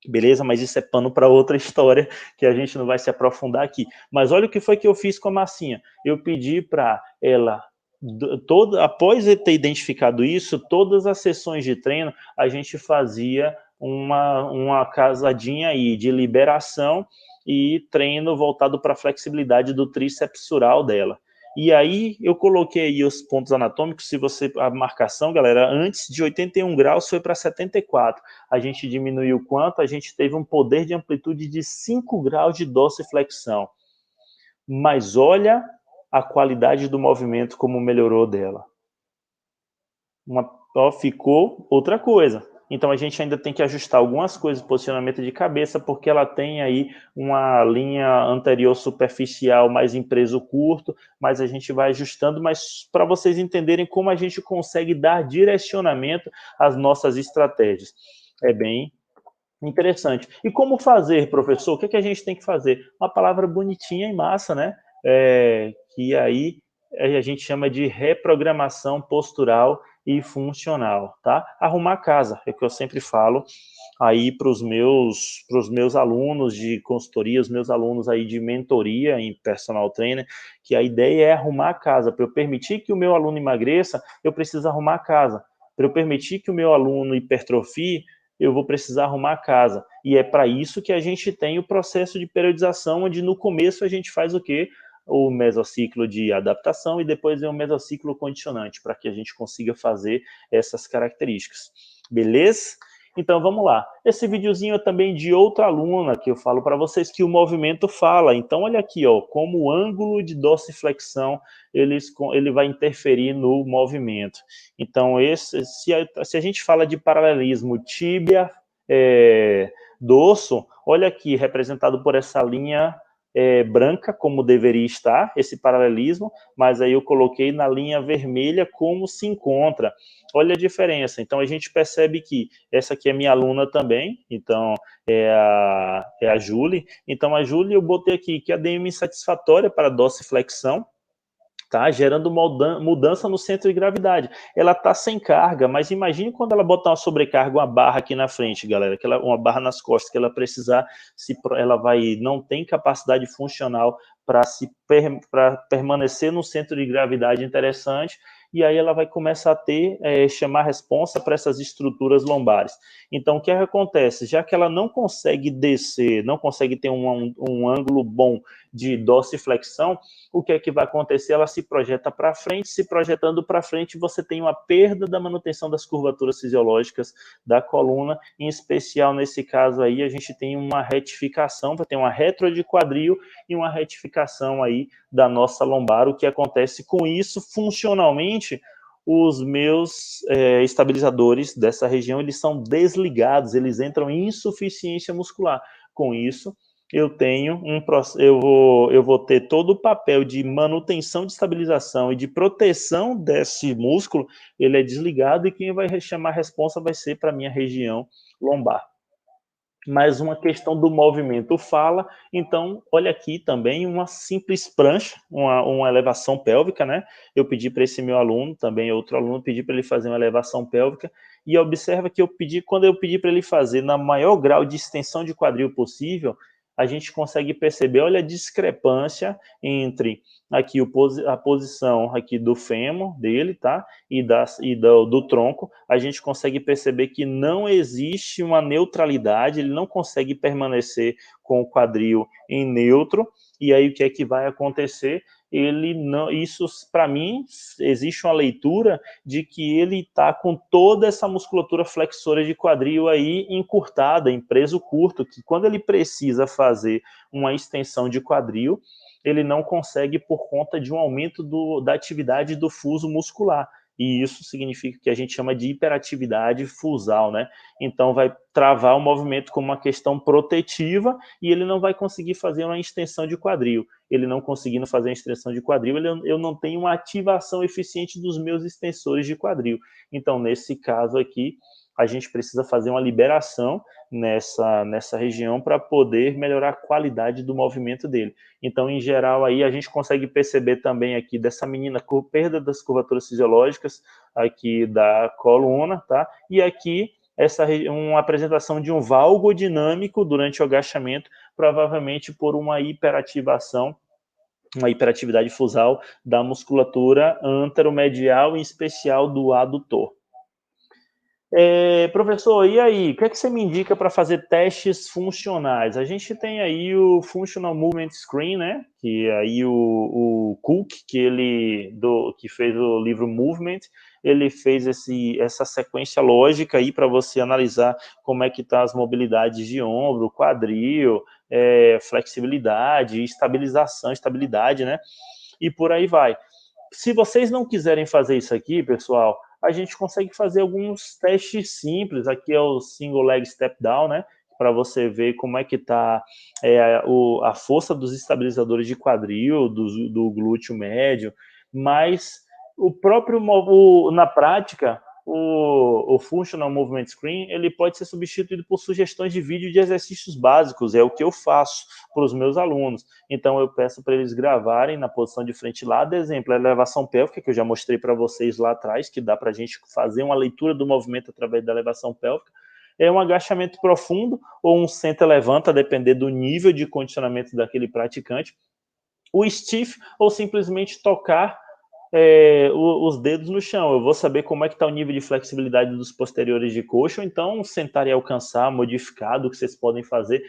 Beleza? Mas isso é pano para outra história, que a gente não vai se aprofundar aqui. Mas olha o que foi que eu fiz com a Marcinha. Eu pedi para ela, após ter identificado isso, todas as sessões de treino, a gente fazia uma casadinha aí de liberação e treino voltado para a flexibilidade do tríceps sural dela. E aí eu coloquei aí os pontos anatômicos, a marcação, galera, antes de 81 graus foi para 74. A gente diminuiu quanto? A gente teve um poder de amplitude de 5 graus de dorsiflexão. Mas olha a qualidade do movimento como melhorou dela. Ficou outra coisa. Então a gente ainda tem que ajustar algumas coisas, posicionamento de cabeça, porque ela tem aí uma linha anterior superficial mais em preso curto, mas a gente vai ajustando, mas para vocês entenderem como a gente consegue dar direcionamento às nossas estratégias. É bem interessante. E como fazer, professor? O que a gente tem que fazer? Uma palavra bonitinha e massa, né? Que aí a gente chama de reprogramação postural e funcional, tá? Arrumar a casa, é o que eu sempre falo aí para os meus alunos de consultoria, os meus alunos aí de mentoria em personal trainer, que a ideia é arrumar a casa. Para eu permitir que o meu aluno emagreça, eu preciso arrumar a casa. Para eu permitir que o meu aluno hipertrofie, eu vou precisar arrumar a casa. E é para isso que a gente tem o processo de periodização, onde no começo a gente faz o quê? O mesociclo de adaptação e depois vem o mesociclo condicionante, para que a gente consiga fazer essas características. Beleza? Então, vamos lá. Esse videozinho é também de outra aluna, que eu falo para vocês que o movimento fala. Então, olha aqui, ó, como o ângulo de dorsiflexão ele vai interferir no movimento. Então, se a gente fala de paralelismo tíbia, dorso, olha aqui, representado por essa linha branca, como deveria estar, esse paralelismo, mas aí eu coloquei na linha vermelha como se encontra. Olha a diferença. Então, a gente percebe que essa aqui é minha aluna também, então, é a Julie. Então, a Julie, eu botei aqui que a DM insatisfatória para dorsiflexão, tá? Gerando mudança no centro de gravidade. Ela está sem carga, mas imagine quando ela botar uma sobrecarga, uma barra aqui na frente, galera, uma barra nas costas, que ela precisar, ela não tem capacidade funcional para permanecer no centro de gravidade interessante, e aí ela vai começar a chamar a responsa para essas estruturas lombares. Então, o que acontece? Já que ela não consegue descer, não consegue ter um ângulo bom de dorsiflexão, o que é que vai acontecer? Ela se projeta para frente, se projetando para frente, você tem uma perda da manutenção das curvaturas fisiológicas da coluna, em especial nesse caso aí, a gente tem uma retificação, vai ter uma retro de quadril e uma retificação aí da nossa lombar. O que acontece com isso, funcionalmente, os meus estabilizadores dessa região, eles são desligados, eles entram em insuficiência muscular. Com isso, eu vou ter todo o papel de manutenção de estabilização e de proteção desse músculo, ele é desligado e quem vai chamar a responsa vai ser para a minha região lombar. Mais uma questão do movimento fala, então olha aqui também uma simples prancha, uma elevação pélvica, né? Eu pedi para esse meu aluno, também outro aluno, pedi para ele fazer uma elevação pélvica, e observa que quando eu pedi para ele fazer na maior grau de extensão de quadril possível, a gente consegue perceber, olha a discrepância entre aqui a posição aqui do fêmur dele, tá? E do tronco, a gente consegue perceber que não existe uma neutralidade, ele não consegue permanecer com o quadril em neutro, e aí o que é que vai acontecer? Ele não, isso para mim existe uma leitura de que ele está com toda essa musculatura flexora de quadril aí encurtada, em preso curto, que quando ele precisa fazer uma extensão de quadril, ele não consegue por conta de um aumento da atividade do fuso muscular. E isso significa que a gente chama de hiperatividade fusal, né? Então vai travar o movimento como uma questão protetiva e ele não vai conseguir fazer uma extensão de quadril. Ele não conseguindo fazer a extensão de quadril, eu não tenho uma ativação eficiente dos meus extensores de quadril. Então, nesse caso aqui, a gente precisa fazer uma liberação nessa região para poder melhorar a qualidade do movimento dele. Então, em geral, aí a gente consegue perceber também aqui dessa menina com perda das curvaturas fisiológicas aqui da coluna, tá? E aqui uma apresentação de um valgo dinâmico durante o agachamento, provavelmente por uma hiperatividade fusal da musculatura anteromedial, em especial do adutor. Professor, e aí, o que é que você me indica para fazer testes funcionais? A gente tem aí o Functional Movement Screen, né? Que aí o Cook, que fez o livro Movement, ele fez essa sequência lógica aí para você analisar como é que tá as mobilidades de ombro, quadril, flexibilidade, estabilidade, né? E por aí vai. Se vocês não quiserem fazer isso aqui, pessoal, a gente consegue fazer alguns testes simples. Aqui é o Single Leg Step Down, né? Para você ver como é que está a força dos estabilizadores de quadril, do glúteo médio, mas na prática, o Functional Movement Screen, ele pode ser substituído por sugestões de vídeo de exercícios básicos, é o que eu faço para os meus alunos. Então, eu peço para eles gravarem na posição de frente lá, de exemplo, a elevação pélvica, que eu já mostrei para vocês lá atrás, que dá para a gente fazer uma leitura do movimento através da elevação pélvica, é um agachamento profundo ou um senta-levanta, a depender do nível de condicionamento daquele praticante, o stiff ou simplesmente tocar os dedos no chão. Eu vou saber como é que está o nível de flexibilidade dos posteriores de coxa, ou então sentar e alcançar, modificado, o que vocês podem fazer.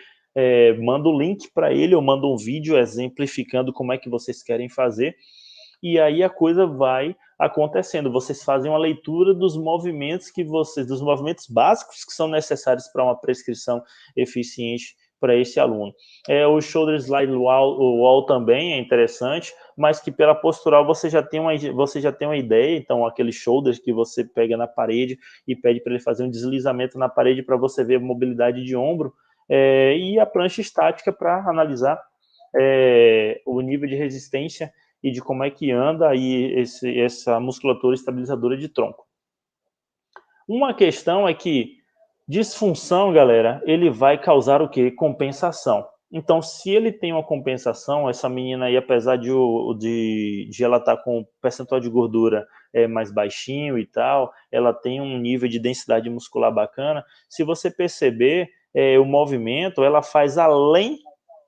Mando o link para ele, eu mando um vídeo exemplificando como é que vocês querem fazer, e aí a coisa vai acontecendo. Vocês fazem uma leitura dos movimentos dos movimentos básicos que são necessários para uma prescrição eficiente para esse aluno. O shoulder slide wall também é interessante, mas que pela postural você já tem uma ideia. Então, aqueles shoulders que você pega na parede e pede para ele fazer um deslizamento na parede para você ver a mobilidade de ombro, e a prancha estática para analisar o nível de resistência e de como é que anda aí essa musculatura estabilizadora de tronco. Uma questão é que disfunção, galera, ele vai causar o quê? Compensação. Então, se ele tem uma compensação, essa menina aí, apesar de ela estar com um percentual de gordura mais baixinho e tal, ela tem um nível de densidade muscular bacana. Se você perceber, o movimento, ela faz além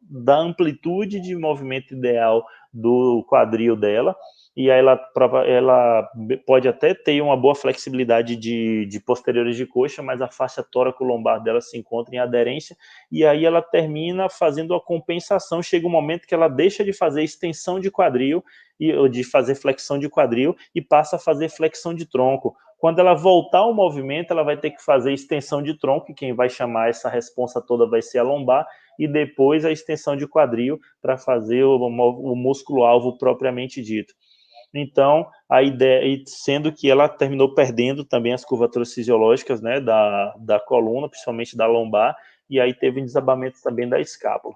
da amplitude de movimento ideal do quadril dela, e aí ela pode até ter uma boa flexibilidade de posteriores de coxa, mas a faixa tóraco-lombar dela se encontra em aderência, e aí ela termina fazendo a compensação. Chega um momento que ela deixa de fazer extensão de quadril, ou de fazer flexão de quadril, e passa a fazer flexão de tronco. Quando ela voltar ao movimento, ela vai ter que fazer extensão de tronco, e quem vai chamar essa responsa toda vai ser a lombar, e depois a extensão de quadril para fazer o músculo-alvo propriamente dito. Então, a ideia, sendo que ela terminou perdendo também as curvaturas fisiológicas, né, da coluna, principalmente da lombar, e aí teve um desabamento também da escápula.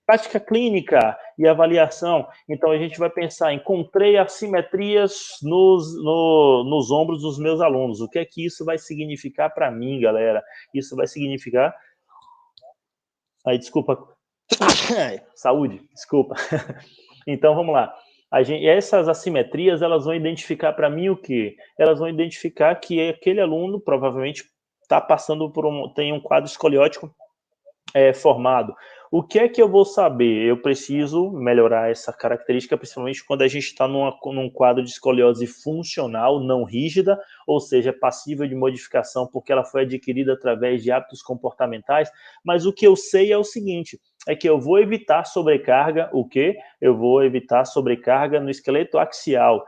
Prática clínica e avaliação. Então, a gente vai pensar, encontrei assimetrias nos ombros dos meus alunos. O que é que isso vai significar para mim, galera? Isso vai significar... Aí, desculpa. Saúde, desculpa. Então, vamos lá. Essas assimetrias, elas vão identificar para mim o quê? Elas vão identificar que aquele aluno provavelmente está passando tem um quadro escoliótico formado. O que é que eu vou saber? Eu preciso melhorar essa característica, principalmente quando a gente está num quadro de escoliose funcional, não rígida, ou seja, passível de modificação, porque ela foi adquirida através de hábitos comportamentais. Mas o que eu sei é o seguinte, é que eu vou evitar sobrecarga, o quê? Eu vou evitar sobrecarga no esqueleto axial.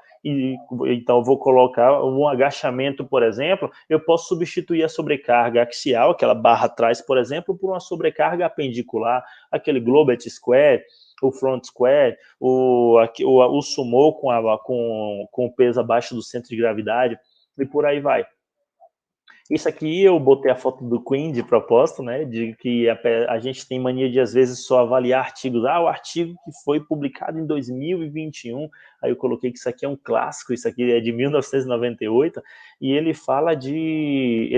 Então, eu vou colocar um agachamento, por exemplo, eu posso substituir a sobrecarga axial, aquela barra atrás, por exemplo, por uma sobrecarga apendicular, aquele Globet Square, o Front Square, o Sumo com o peso abaixo do centro de gravidade, e por aí vai. Isso aqui eu botei a foto do Queen de propósito, né? De que a gente tem mania de, às vezes, só avaliar artigos. O artigo que foi publicado em 2021. Aí eu coloquei que isso aqui é um clássico, isso aqui é de 1998, e ele fala de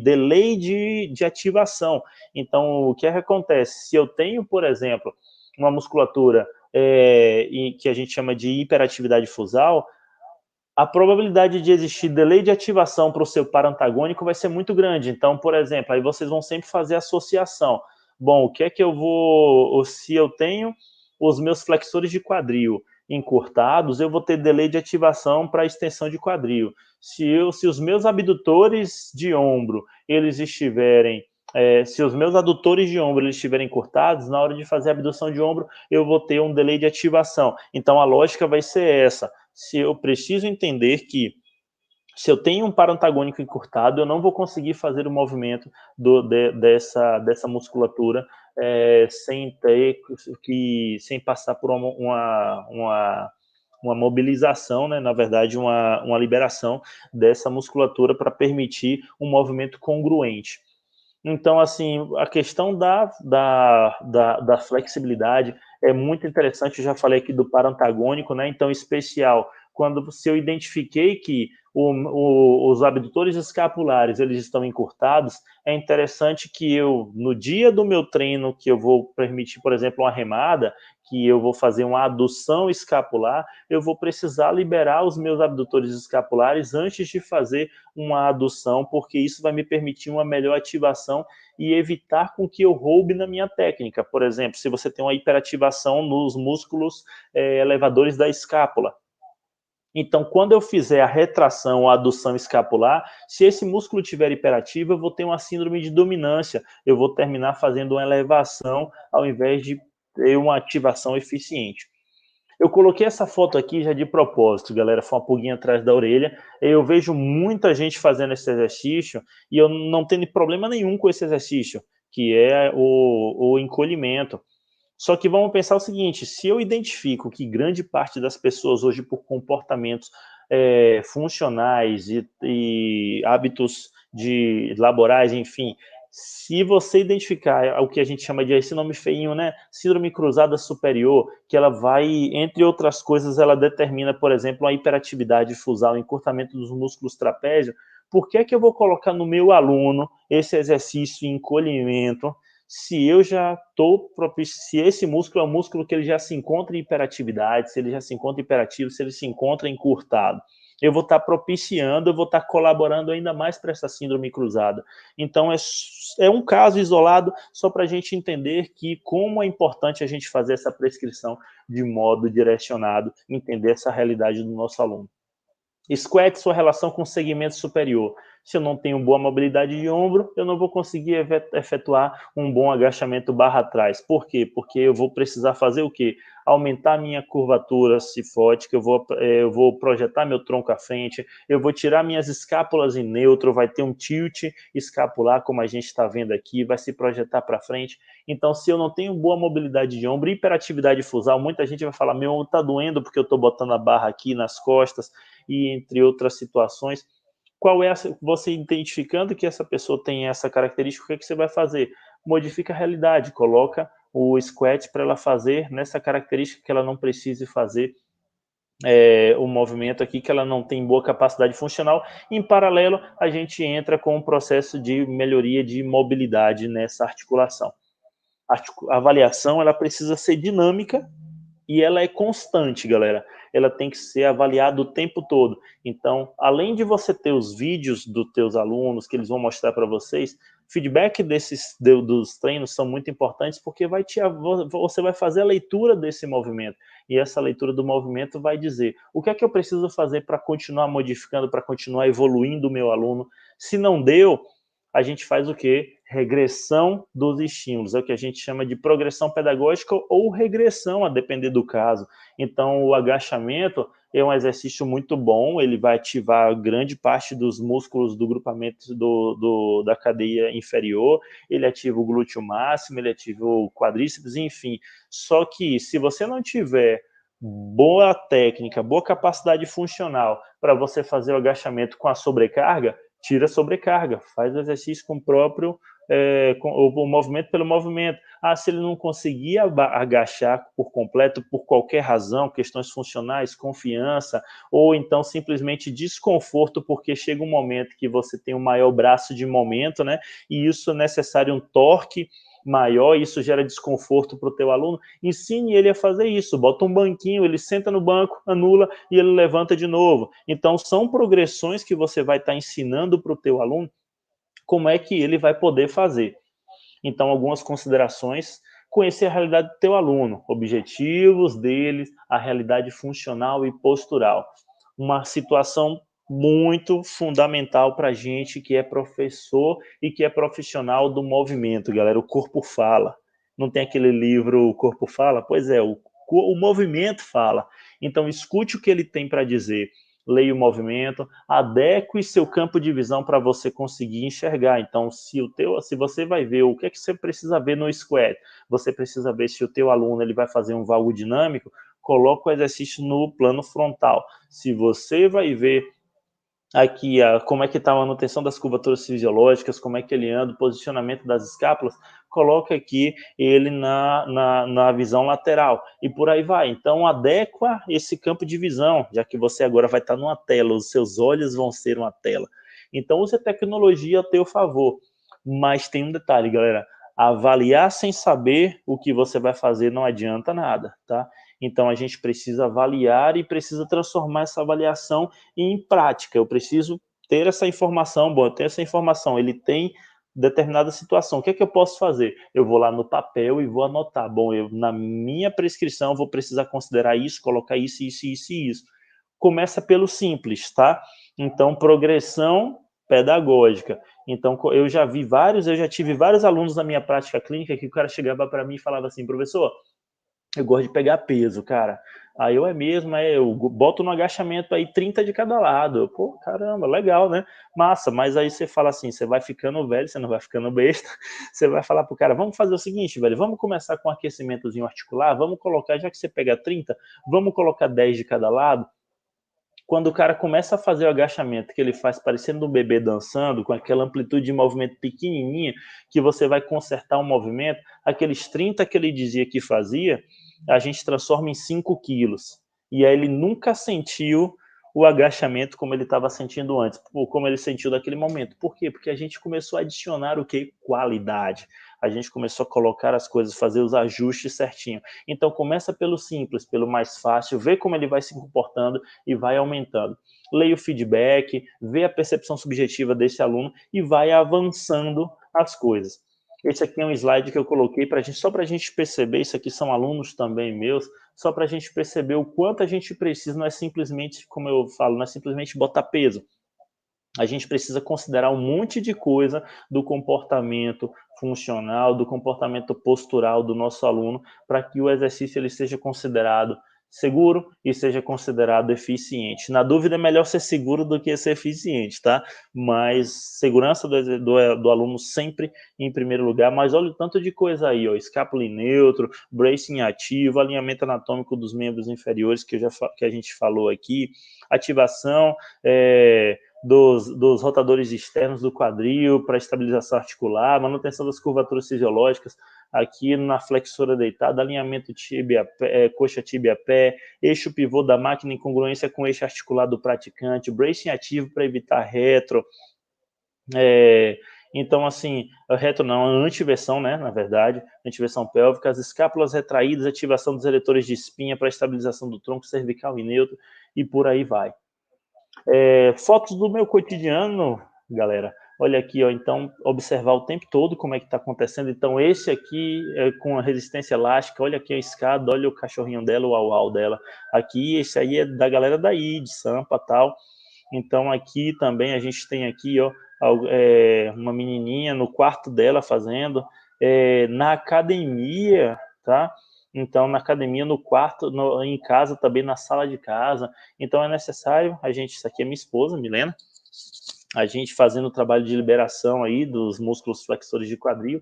delay de ativação. Então, o que é que acontece? Se eu tenho, por exemplo, uma musculatura que a gente chama de hiperatividade fusal, a probabilidade de existir delay de ativação para o seu par antagônico vai ser muito grande. Então, por exemplo, aí vocês vão sempre fazer associação. Bom, o que é que eu vou... Se eu tenho os meus flexores de quadril encurtados, eu vou ter delay de ativação para extensão de quadril. Se os meus abdutores de ombro, eles estiverem... se os meus adutores de ombro eles estiverem encurtados, na hora de fazer a abdução de ombro, eu vou ter um delay de ativação. Então, a lógica vai ser essa. Se eu preciso entender que se eu tenho um par antagônico encurtado, eu não vou conseguir fazer o movimento dessa musculatura sem passar por uma mobilização, né? Na verdade, uma liberação dessa musculatura para permitir um movimento congruente. Então, assim, a questão da flexibilidade é muito interessante. Eu já falei aqui do par antagônico, né? Então, em especial, se eu identifiquei que os abdutores escapulares eles estão encurtados, é interessante que eu, no dia do meu treino, que eu vou permitir, por exemplo, uma remada, que eu vou fazer uma adução escapular, eu vou precisar liberar os meus abdutores escapulares antes de fazer uma adução, porque isso vai me permitir uma melhor ativação e evitar com que eu roube na minha técnica. Por exemplo, se você tem uma hiperativação nos músculos elevadores da escápula. Então, quando eu fizer a retração ou a adução escapular, se esse músculo estiver hiperativo, eu vou ter uma síndrome de dominância. Eu vou terminar fazendo uma elevação ao invés de ter uma ativação eficiente. Eu coloquei essa foto aqui já de propósito, galera, foi uma pulguinha atrás da orelha. Eu vejo muita gente fazendo esse exercício e eu não tenho problema nenhum com esse exercício, que é o encolhimento. Só que vamos pensar o seguinte, se eu identifico que grande parte das pessoas hoje, por comportamentos funcionais e hábitos laborais, enfim, se você identificar o que a gente chama de, esse nome feinho, né, síndrome cruzada superior, que ela vai, entre outras coisas, ela determina, por exemplo, a hiperatividade fusal, o encurtamento dos músculos trapézio, por que é que eu vou colocar no meu aluno esse exercício de encolhimento, se eu já estou se esse músculo é um músculo que ele já se encontra em hiperatividade, se ele já se encontra hiperativo, se ele se encontra encurtado, eu vou estar propiciando, eu vou estar colaborando ainda mais para essa síndrome cruzada. Então, é um caso isolado, só para a gente entender que como é importante a gente fazer essa prescrição de modo direcionado, entender essa realidade do nosso aluno. Squat, sua relação com o segmento superior. Se eu não tenho boa mobilidade de ombro, eu não vou conseguir efetuar um bom agachamento barra atrás. Por quê? Porque eu vou precisar fazer o quê? Aumentar minha curvatura cifótica, eu vou projetar meu tronco à frente, eu vou tirar minhas escápulas em neutro, vai ter um tilt escapular, como a gente está vendo aqui, vai se projetar para frente. Então, se eu não tenho boa mobilidade de ombro, hiperatividade fusal, muita gente vai falar, meu ombro está doendo porque eu estou botando a barra aqui nas costas, e entre outras situações. Qual é você identificando que essa pessoa tem essa característica, o que você vai fazer? modifica a realidade, coloca o squat para ela fazer nessa característica que ela não precise fazer o movimento aqui, que ela não tem boa capacidade funcional. Em paralelo, a gente entra com um processo de melhoria de mobilidade nessa articulação. A avaliação ela precisa ser dinâmica e ela é constante, galera. Ela tem que ser avaliada o tempo todo. Então, além de você ter os vídeos dos teus alunos, que eles vão mostrar para vocês, feedback dos treinos são muito importantes, porque você vai fazer a leitura desse movimento. E essa leitura do movimento vai dizer o que é que eu preciso fazer para continuar modificando, para continuar evoluindo o meu aluno. Se não deu, a gente faz o quê? Regressão dos estímulos, é o que a gente chama de progressão pedagógica ou regressão, a depender do caso. Então, o agachamento é um exercício muito bom, ele vai ativar grande parte dos músculos do grupamento da cadeia inferior, ele ativa o glúteo máximo, ele ativa o quadríceps, enfim. Só que, se você não tiver boa técnica, boa capacidade funcional para você fazer o agachamento com a sobrecarga, tira a sobrecarga, faz o exercício com o próprio com o movimento pelo movimento. Se ele não conseguir agachar por completo, por qualquer razão, questões funcionais, confiança, ou então simplesmente desconforto, porque chega um momento que você tem um maior braço de momento, né? E isso é necessário um torque maior, isso gera desconforto para o teu aluno, ensine ele a fazer isso, bota um banquinho, ele senta no banco, anula e ele levanta de novo. Então, são progressões que você vai estar ensinando para o teu aluno como é que ele vai poder fazer. Então, algumas considerações: conhecer a realidade do teu aluno, objetivos deles, a realidade funcional e postural. Uma situação muito fundamental para a gente que é professor e que é profissional do movimento, galera. O corpo fala. Não tem aquele livro O Corpo Fala? Pois é, o movimento fala. Então, escute o que ele tem para dizer. Leia o movimento, adeque seu campo de visão para você conseguir enxergar. Então, se você vai ver o que é que você precisa ver no squat, você precisa ver se o teu aluno ele vai fazer um valgo dinâmico, coloca o exercício no plano frontal. Se você vai ver aqui como é que está a manutenção das curvaturas fisiológicas, como é que ele anda, o posicionamento das escápulas, coloca aqui ele na visão lateral, e por aí vai. Então, adequa esse campo de visão, já que você agora vai estar numa tela, os seus olhos vão ser uma tela. Então, use a tecnologia a teu favor. Mas tem um detalhe, galera: avaliar sem saber o que você vai fazer não adianta nada, tá? Então, a gente precisa avaliar e precisa transformar essa avaliação em prática. Eu preciso ter essa informação, eu tenho essa informação, ele tem determinada situação, o que é que eu posso fazer? Eu vou lá no papel e vou anotar, na minha prescrição vou precisar considerar isso, colocar isso, isso, isso e isso. Começa pelo simples, tá? Então, progressão pedagógica. Então, eu já tive vários alunos na minha prática clínica que o cara chegava para mim e falava assim: professor, eu gosto de pegar peso, cara. Aí eu boto no agachamento aí 30 de cada lado. Pô, caramba, legal, né? Massa, mas aí você fala assim, você vai ficando velho, você não vai ficando besta, você vai falar pro cara: vamos fazer o seguinte, velho, vamos começar com um aquecimentozinho articular, vamos colocar, já que você pega 30, vamos colocar 10 de cada lado. Quando o cara começa a fazer o agachamento, que ele faz parecendo um bebê dançando, com aquela amplitude de movimento pequenininha, que você vai consertar o movimento, aqueles 30 que ele dizia que fazia, a gente transforma em 5 quilos. E aí ele nunca sentiu o agachamento como ele estava sentindo antes, como ele sentiu naquele momento. Por quê? Porque a gente começou a adicionar o quê? Qualidade. A gente começou a colocar as coisas, fazer os ajustes certinho. Então, começa pelo simples, pelo mais fácil, vê como ele vai se comportando e vai aumentando. Leia o feedback, vê a percepção subjetiva desse aluno e vai avançando as coisas. Esse aqui é um slide que eu coloquei só para a gente perceber, isso aqui são alunos também meus, só para a gente perceber o quanto a gente precisa, não é simplesmente, como eu falo, não é simplesmente botar peso. A gente precisa considerar um monte de coisa do comportamento funcional, do comportamento postural do nosso aluno, para que o exercício ele seja considerado seguro e seja considerado eficiente. Na dúvida, é melhor ser seguro do que ser eficiente, tá? Mas segurança do aluno sempre em primeiro lugar. Mas olha o tanto de coisa aí, ó: escápula em neutro, bracing ativo, alinhamento anatômico dos membros inferiores, que a gente falou aqui, ativação, dos rotadores externos do quadril para estabilização articular, manutenção das curvaturas fisiológicas aqui na flexora deitada, alinhamento coxa tíbia-pé, eixo pivô da máquina em congruência com o eixo articular do praticante, bracing ativo para evitar retro. Então, assim, retro não, a antiversão, né, na verdade, antiversão pélvica, as escápulas retraídas, ativação dos eletores de espinha para estabilização do tronco cervical e neutro, e por aí vai. Fotos do meu cotidiano, galera. Olha aqui, ó, então, observar o tempo todo como é que está acontecendo. Então, esse aqui é com a resistência elástica. Olha aqui a escada, olha o cachorrinho dela, o au-au dela. Aqui, esse aí é da galera daí, de Sampa, tal. Então, aqui também a gente tem aqui, ó, uma menininha no quarto dela fazendo. Na academia, tá? Então, na academia, no quarto, em casa também, na sala de casa. Então, é necessário, isso aqui é minha esposa, Milena, a gente fazendo o trabalho de liberação aí dos músculos flexores de quadril.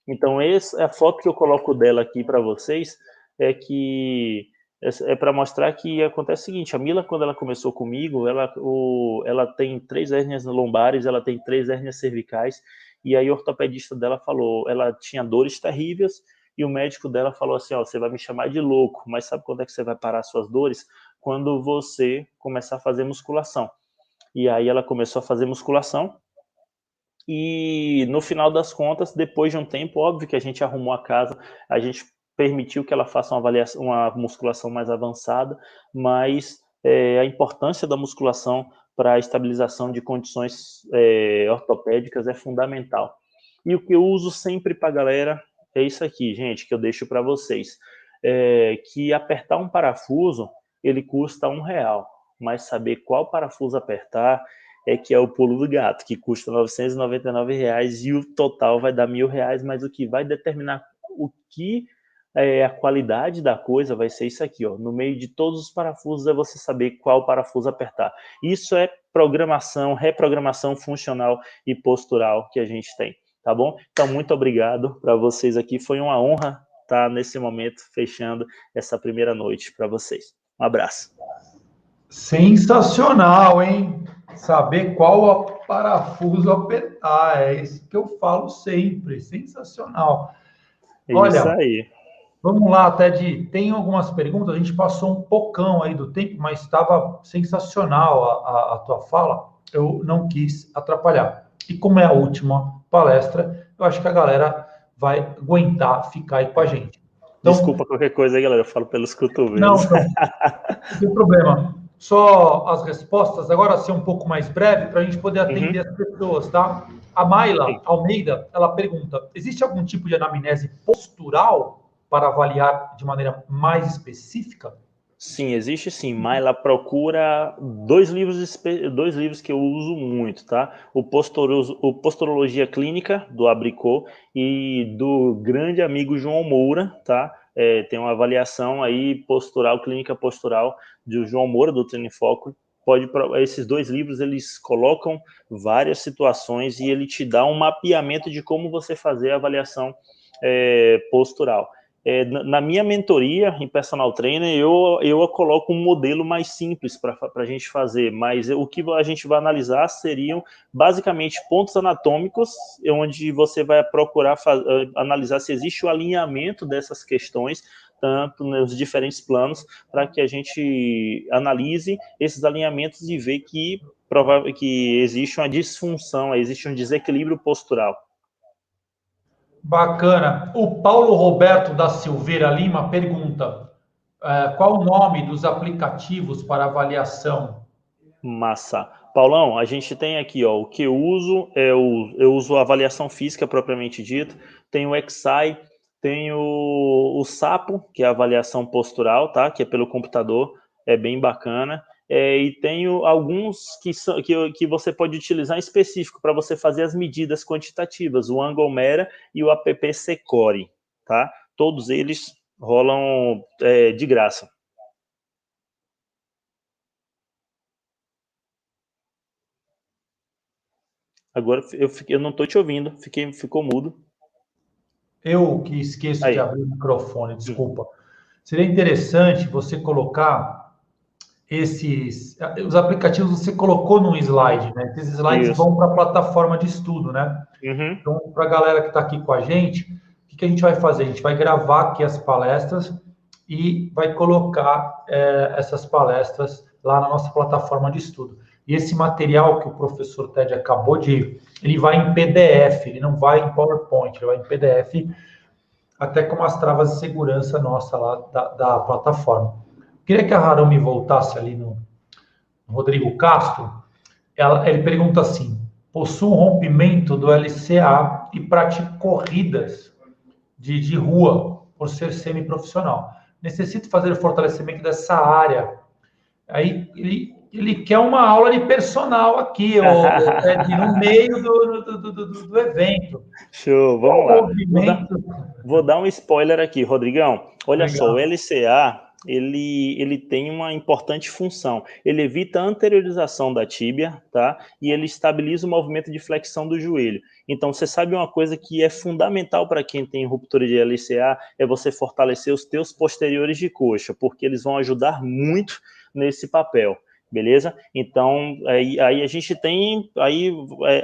Então, essa é a foto que eu coloco dela aqui para vocês, para mostrar que acontece o seguinte: a Mila, quando ela começou comigo, ela tem 3 hérnias lombares, ela tem 3 hérnias cervicais, e aí o ortopedista dela falou, ela tinha dores terríveis, e o médico dela falou assim, ó, você vai me chamar de louco, mas sabe quando é que você vai parar suas dores? Quando você começar a fazer musculação. E aí ela começou a fazer musculação, e no final das contas, depois de um tempo, óbvio que a gente arrumou a casa, a gente permitiu que ela faça uma musculação mais avançada, mas a importância da musculação para a estabilização de condições ortopédicas é fundamental. E o que eu uso sempre para a galera é isso aqui, gente, que eu deixo para vocês. Que apertar um parafuso, ele custa R$1, mas saber qual parafuso apertar que é o pulo do gato, que custa R$999 e o total vai dar R$1.000, mas o que vai determinar o que a qualidade da coisa vai ser isso aqui, ó. No meio de todos os parafusos é você saber qual parafuso apertar. Isso é programação, reprogramação funcional e postural que a gente tem, tá bom? Então, muito obrigado para vocês aqui. Foi uma honra estar nesse momento fechando essa primeira noite para vocês. Um abraço. Sensacional, hein? Saber qual parafuso apertar, é isso que eu falo sempre. Sensacional. Olha, isso aí. Vamos lá, Ted. Tem algumas perguntas. A gente passou um pocão aí do tempo, mas estava sensacional a tua fala. Eu não quis atrapalhar. E como é a última palestra, eu acho que a galera vai aguentar ficar aí com a gente. Então, desculpa qualquer coisa aí, galera. Eu falo pelos cotovelos. Não tem problema. Só as respostas, agora ser um pouco mais breve, para a gente poder atender as pessoas, tá? A Mayla Almeida, ela pergunta, existe algum tipo de anamnese postural para avaliar de maneira mais específica? Sim, existe sim. Mayla procura dois livros que eu uso muito, tá? O Posturologia Clínica, do Abricô, e do grande amigo João Moura, tá? Tem uma avaliação aí postural, clínica postural, do João Moura, do Treino em Foco. Esses 2 livros, eles colocam várias situações e ele te dá um mapeamento de como você fazer a avaliação postural. Na minha mentoria em personal trainer, eu coloco um modelo mais simples para a gente fazer, mas o que a gente vai analisar seriam basicamente pontos anatômicos, onde você vai procurar analisar se existe o alinhamento dessas questões, tanto nos diferentes planos, para que a gente analise esses alinhamentos e ver que existe uma disfunção, existe um desequilíbrio postural. Bacana. O Paulo Roberto da Silveira Lima pergunta, qual o nome dos aplicativos para avaliação? Massa. Paulão, a gente tem aqui, ó, o que eu uso eu uso a avaliação física propriamente dita, tem o Exai, tem o Sapo, que é a avaliação postural, tá? Que é pelo computador, é bem bacana. E tenho alguns que você pode utilizar em específico para você fazer as medidas quantitativas, o Angomera e o app Secore, tá? Todos eles rolam de graça. Agora eu não estou te ouvindo, ficou mudo. Eu que esqueço de abrir o microfone, desculpa. Seria interessante você colocar os aplicativos você colocou num slide, né? Esses slides vão para a plataforma de estudo, né? Uhum. Então, para a galera que está aqui com a gente, o que a gente vai fazer? A gente vai gravar aqui as palestras e vai colocar essas palestras lá na nossa plataforma de estudo. E esse material que o professor Ted acabou ele vai em PDF, ele não vai em PowerPoint, ele vai em PDF, até com as travas de segurança nossa lá da plataforma. Queria que a Harumi voltasse ali no Rodrigo Castro. Ele pergunta assim: possuo um rompimento do LCA e pratico corridas de rua por ser semiprofissional. Necessito fazer o fortalecimento dessa área. Aí ele quer uma aula de personal aqui, no meio do evento. Show, vamos lá. Vou dar um spoiler aqui, Rodrigão. Olha só, o LCA, ele tem uma importante função. Ele evita a anteriorização da tíbia, tá? E ele estabiliza o movimento de flexão do joelho. Então, você sabe uma coisa que é fundamental para quem tem ruptura de LCA, é você fortalecer os teus posteriores de coxa, porque eles vão ajudar muito nesse papel. Beleza? Então, aí a gente tem aí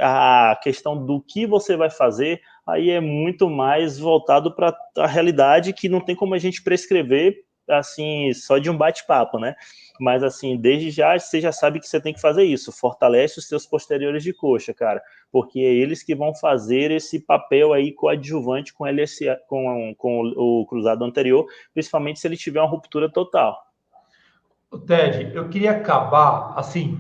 a questão do que você vai fazer, aí é muito mais voltado para a realidade, que não tem como a gente prescrever, assim, só de um bate-papo, né? Mas, assim, desde já, você já sabe que você tem que fazer isso, fortalece os seus posteriores de coxa, cara, porque é eles que vão fazer esse papel aí coadjuvante com LSA, com o cruzado anterior, principalmente se ele tiver uma ruptura total. Ted, eu queria acabar assim.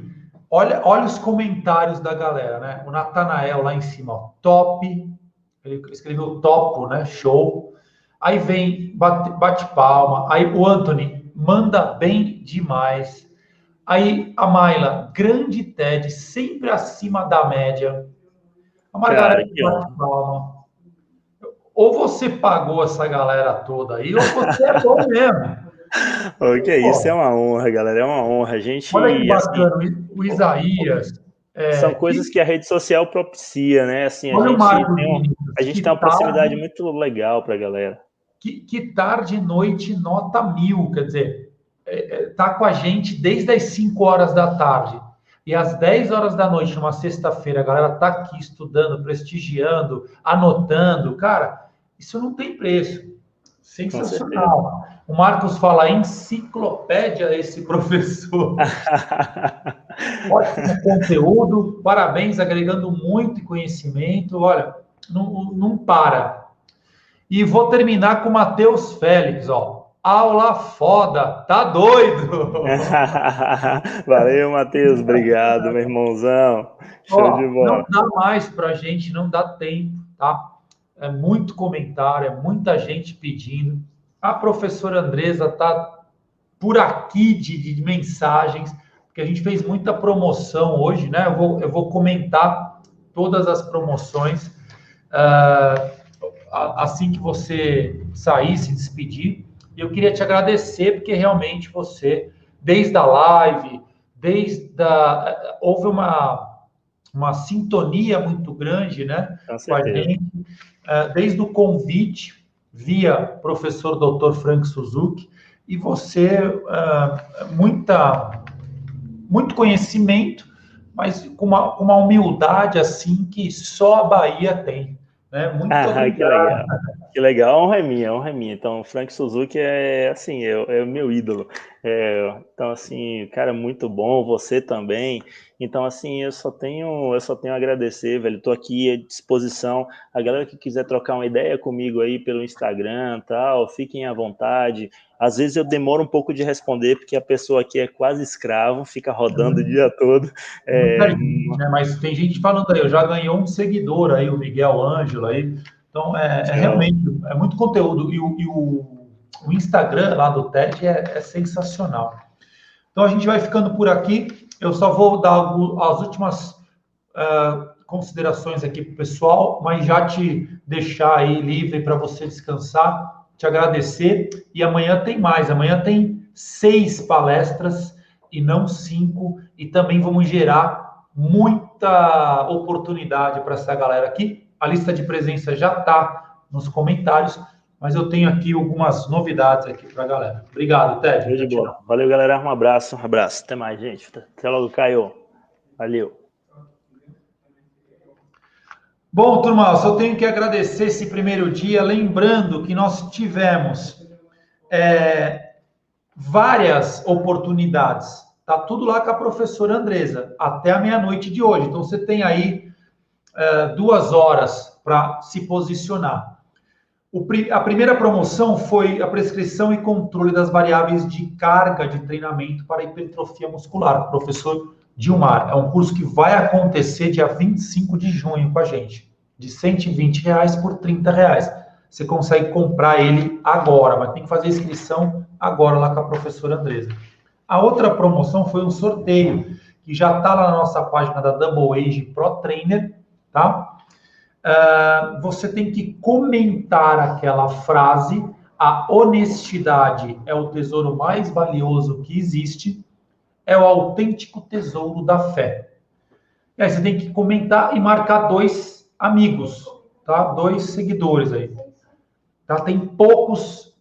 Olha os comentários da galera, né? O Natanael lá em cima, ó, top. Ele escreveu topo, né? Show. Aí vem bate palma. Aí o Anthony manda bem demais. Aí a Mayla, grande Ted, sempre acima da média. A Margarida bate palma. Ou você pagou essa galera toda aí, ou você é bom mesmo. Ok, isso é uma honra, galera, é uma honra. A gente, olha que bacana, assim, o Isaías. São coisas que a rede social propicia, né? Assim, a gente tem uma proximidade muito legal para a galera. Que tarde, noite, nota 1000, quer dizer, tá com a gente desde as 5 horas da tarde. E às 10 horas da noite, numa sexta-feira, a galera tá aqui estudando, prestigiando, anotando. Cara, isso não tem preço. Sensacional. O Marcos fala, enciclopédia esse professor. Ótimo conteúdo, parabéns, agregando muito conhecimento. Olha, não para. E vou terminar com o Matheus Félix, ó. Aula foda, tá doido? Valeu, Matheus, obrigado, meu irmãozão. Show de bola. Não dá mais pra gente, não dá tempo, tá? É muito comentário, é muita gente pedindo. A professora Andresa tá por aqui de mensagens, porque a gente fez muita promoção hoje, né? Eu vou comentar todas as promoções assim que você sair, se despedir. Eu queria te agradecer, porque realmente você, desde a live, houve uma sintonia muito grande, né? Com a gente, desde o convite via professor Dr. Frank Suzuki, e você, muito conhecimento, mas com uma humildade assim que só a Bahia tem. Né? Muito obrigado. Que legal, a honra é minha. Então, o Frank Suzuki é, assim, é o meu ídolo. Então, assim, cara, muito bom, você também. Então, assim, eu só tenho a agradecer, velho. Tô aqui à disposição. A galera que quiser trocar uma ideia comigo aí pelo Instagram, tal, fiquem à vontade. Às vezes eu demoro um pouco de responder, porque a pessoa aqui é quase escravo, fica rodando o dia todo. Gente, né? Mas tem gente falando aí, eu já ganhou um seguidor aí, o Miguel Ângelo aí. Então, realmente, é muito conteúdo. E o Instagram lá do TED é sensacional. Então, a gente vai ficando por aqui. Eu só vou dar as últimas considerações aqui para o pessoal, mas já te deixar aí livre para você descansar, te agradecer. E amanhã tem mais. Amanhã tem 6 palestras e não 5. E também vamos gerar muita oportunidade para essa galera aqui. A lista de presença já está nos comentários. mas eu tenho aqui algumas novidades aqui para a galera. Obrigado, Ted. De boa. Valeu, galera. Um abraço. Até mais, gente. Até logo, Caio. Valeu. Bom, turma, eu só tenho que agradecer esse primeiro dia, lembrando que nós tivemos várias oportunidades. Tá tudo lá com a professora Andresa, até a meia-noite de hoje. Então, você tem aí 2 horas para se posicionar. A primeira promoção foi a prescrição e controle das variáveis de carga de treinamento para hipertrofia muscular, professor Dilmar. É um curso que vai acontecer dia 25 de junho com a gente, de R$120 por R$30. Você consegue comprar ele agora, mas tem que fazer inscrição agora lá com a professora Andresa. A outra promoção foi um sorteio, que já está lá na nossa página da Double Age Pro Trainer, tá? Você tem que comentar aquela frase: a honestidade é o tesouro mais valioso que existe, é o autêntico tesouro da fé. E aí você tem que comentar e marcar 2 amigos, tá? 2 seguidores aí. Tá? Tem poucos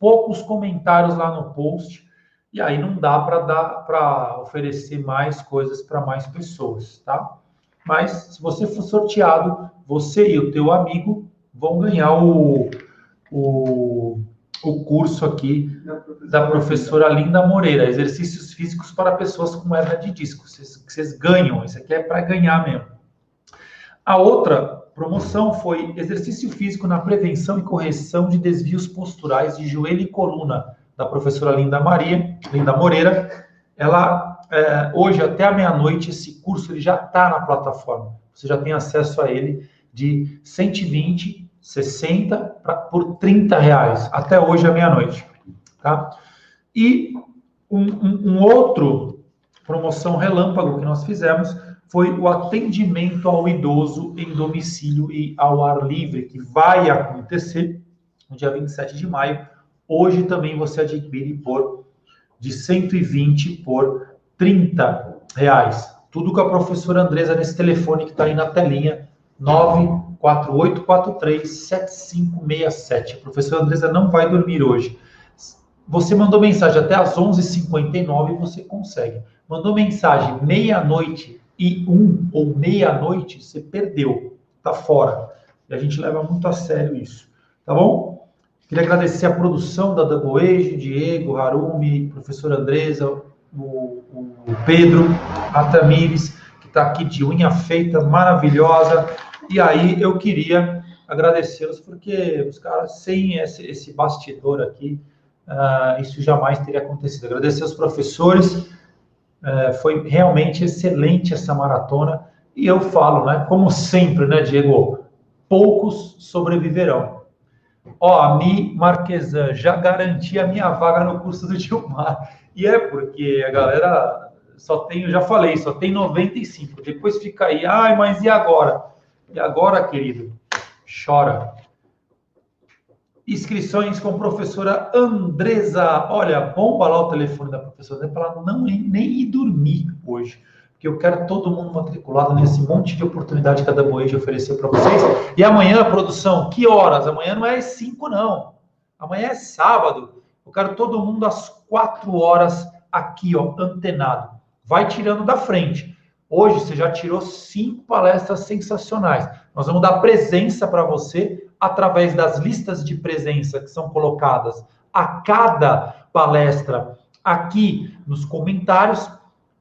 comentários lá no post, e aí não dá para oferecer mais coisas para mais pessoas, tá? Mas se você for sorteado, você e o teu amigo vão ganhar o curso aqui da professora Linda Moreira, exercícios físicos para pessoas com hernia de disco. Vocês ganham, isso aqui é para ganhar mesmo. A outra promoção foi exercício físico na prevenção e correção de desvios posturais de joelho e coluna, da professora Linda Moreira. Ela, hoje, até a meia-noite, esse curso ele já está na plataforma. Você já tem acesso a ele de 120, 60 por R$30, até hoje à meia-noite. Tá? E um outro promoção relâmpago que nós fizemos foi o atendimento ao idoso em domicílio e ao ar livre, que vai acontecer no dia 27 de maio. Hoje também você adquire de 120 por R$30. Tudo com a professora Andresa nesse telefone que está aí na telinha, 948437567. A professora Andresa não vai dormir hoje. Você mandou mensagem até às 11h59 e você consegue. Mandou mensagem meia-noite e 1 ou meia-noite, você perdeu, tá fora. E a gente leva muito a sério isso, tá bom? Queria agradecer a produção da Double Age, Diego, Harumi, professora Andresa, o Pedro, a Tamires, que está aqui de unha feita, maravilhosa. E aí eu queria agradecê-los, porque os caras, sem esse bastidor aqui, isso jamais teria acontecido. Agradecer aos professores, foi realmente excelente essa maratona. E eu falo, né, como sempre, né, Diego, poucos sobreviverão. Ó, a Mi Marquesan, já garanti a minha vaga no curso do Dilmar. E é porque a galera já falei, só tem 95. Depois fica aí, mas e agora? E agora, querido? Chora. Inscrições com a professora Andresa. Olha, bomba lá o telefone da professora Andresa para ela nem ir dormir hoje. Porque eu quero todo mundo matriculado nesse monte de oportunidade que a Double Age ofereceu para vocês. E amanhã, produção, que horas? Amanhã não é às 5, não. Amanhã é sábado. Eu quero todo mundo às 4 horas aqui, ó, antenado. Vai tirando da frente. Hoje você já tirou 5 palestras sensacionais. Nós vamos dar presença para você através das listas de presença que são colocadas a cada palestra aqui nos comentários.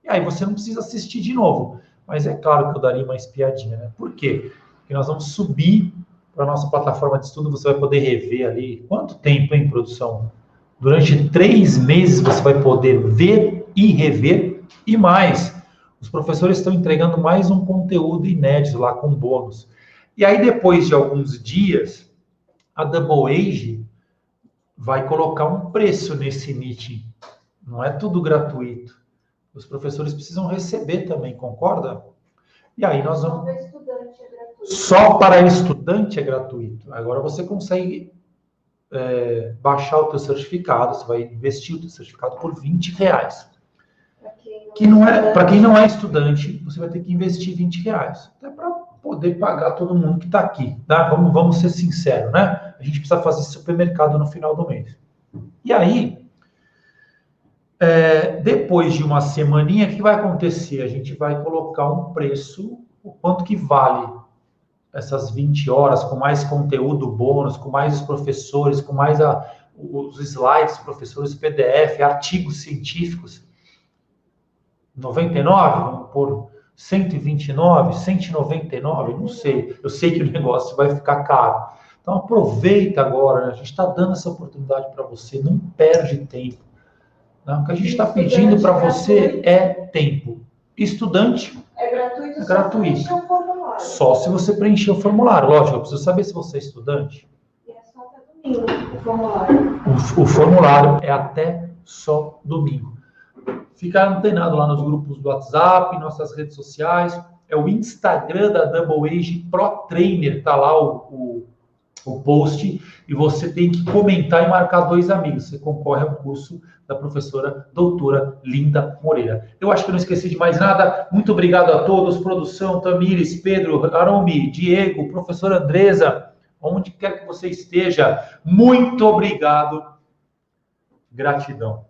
E aí você não precisa assistir de novo. Mas é claro que eu daria uma espiadinha, né? Por quê? Porque nós vamos subir para a nossa plataforma de estudo, você vai poder rever ali. Quanto tempo, em produção? Durante 3 meses você vai poder ver e rever. E mais, os professores estão entregando mais um conteúdo inédito lá com bônus. E aí, depois de alguns dias, a Double Age vai colocar um preço nesse meeting. Não é tudo gratuito. Os professores precisam receber também, concorda? E aí nós vamos... Só para estudante é gratuito. Agora você consegue baixar o teu certificado, você vai investir o teu certificado por R$20. Para quem não é estudante, você vai ter que investir R$20. Até para poder pagar todo mundo que está aqui, tá? Vamos ser sinceros, né? A a gente precisa fazer supermercado no final do mês. E aí, depois de uma semaninha, o que vai acontecer? A gente vai colocar um preço, o quanto que vale essas 20 horas, com mais conteúdo bônus, com mais os professores, com mais os slides, professores PDF, artigos científicos. 99, vamos pôr 129, 199, não sei. Eu sei que o negócio vai ficar caro. Então aproveita agora, né? A gente está dando essa oportunidade para você, não perde tempo. Não, o que a gente está pedindo para você é tempo. Estudante é gratuito. É gratuito. Só se você preencher o formulário. Lógico, eu preciso saber se você é estudante. E é só até domingo o formulário. O formulário é até só domingo. Fica antenado lá nos grupos do WhatsApp, nossas redes sociais. É o Instagram da Double Age Pro Trainer. Tá lá o post. E você tem que comentar e marcar 2 amigos. Você concorre ao curso da professora doutora Linda Moreira. Eu acho que eu não esqueci de mais nada. Muito obrigado a todos. Produção, Tamires, Pedro, Arumi, Diego, professora Andresa, onde quer que você esteja. Muito obrigado. Gratidão.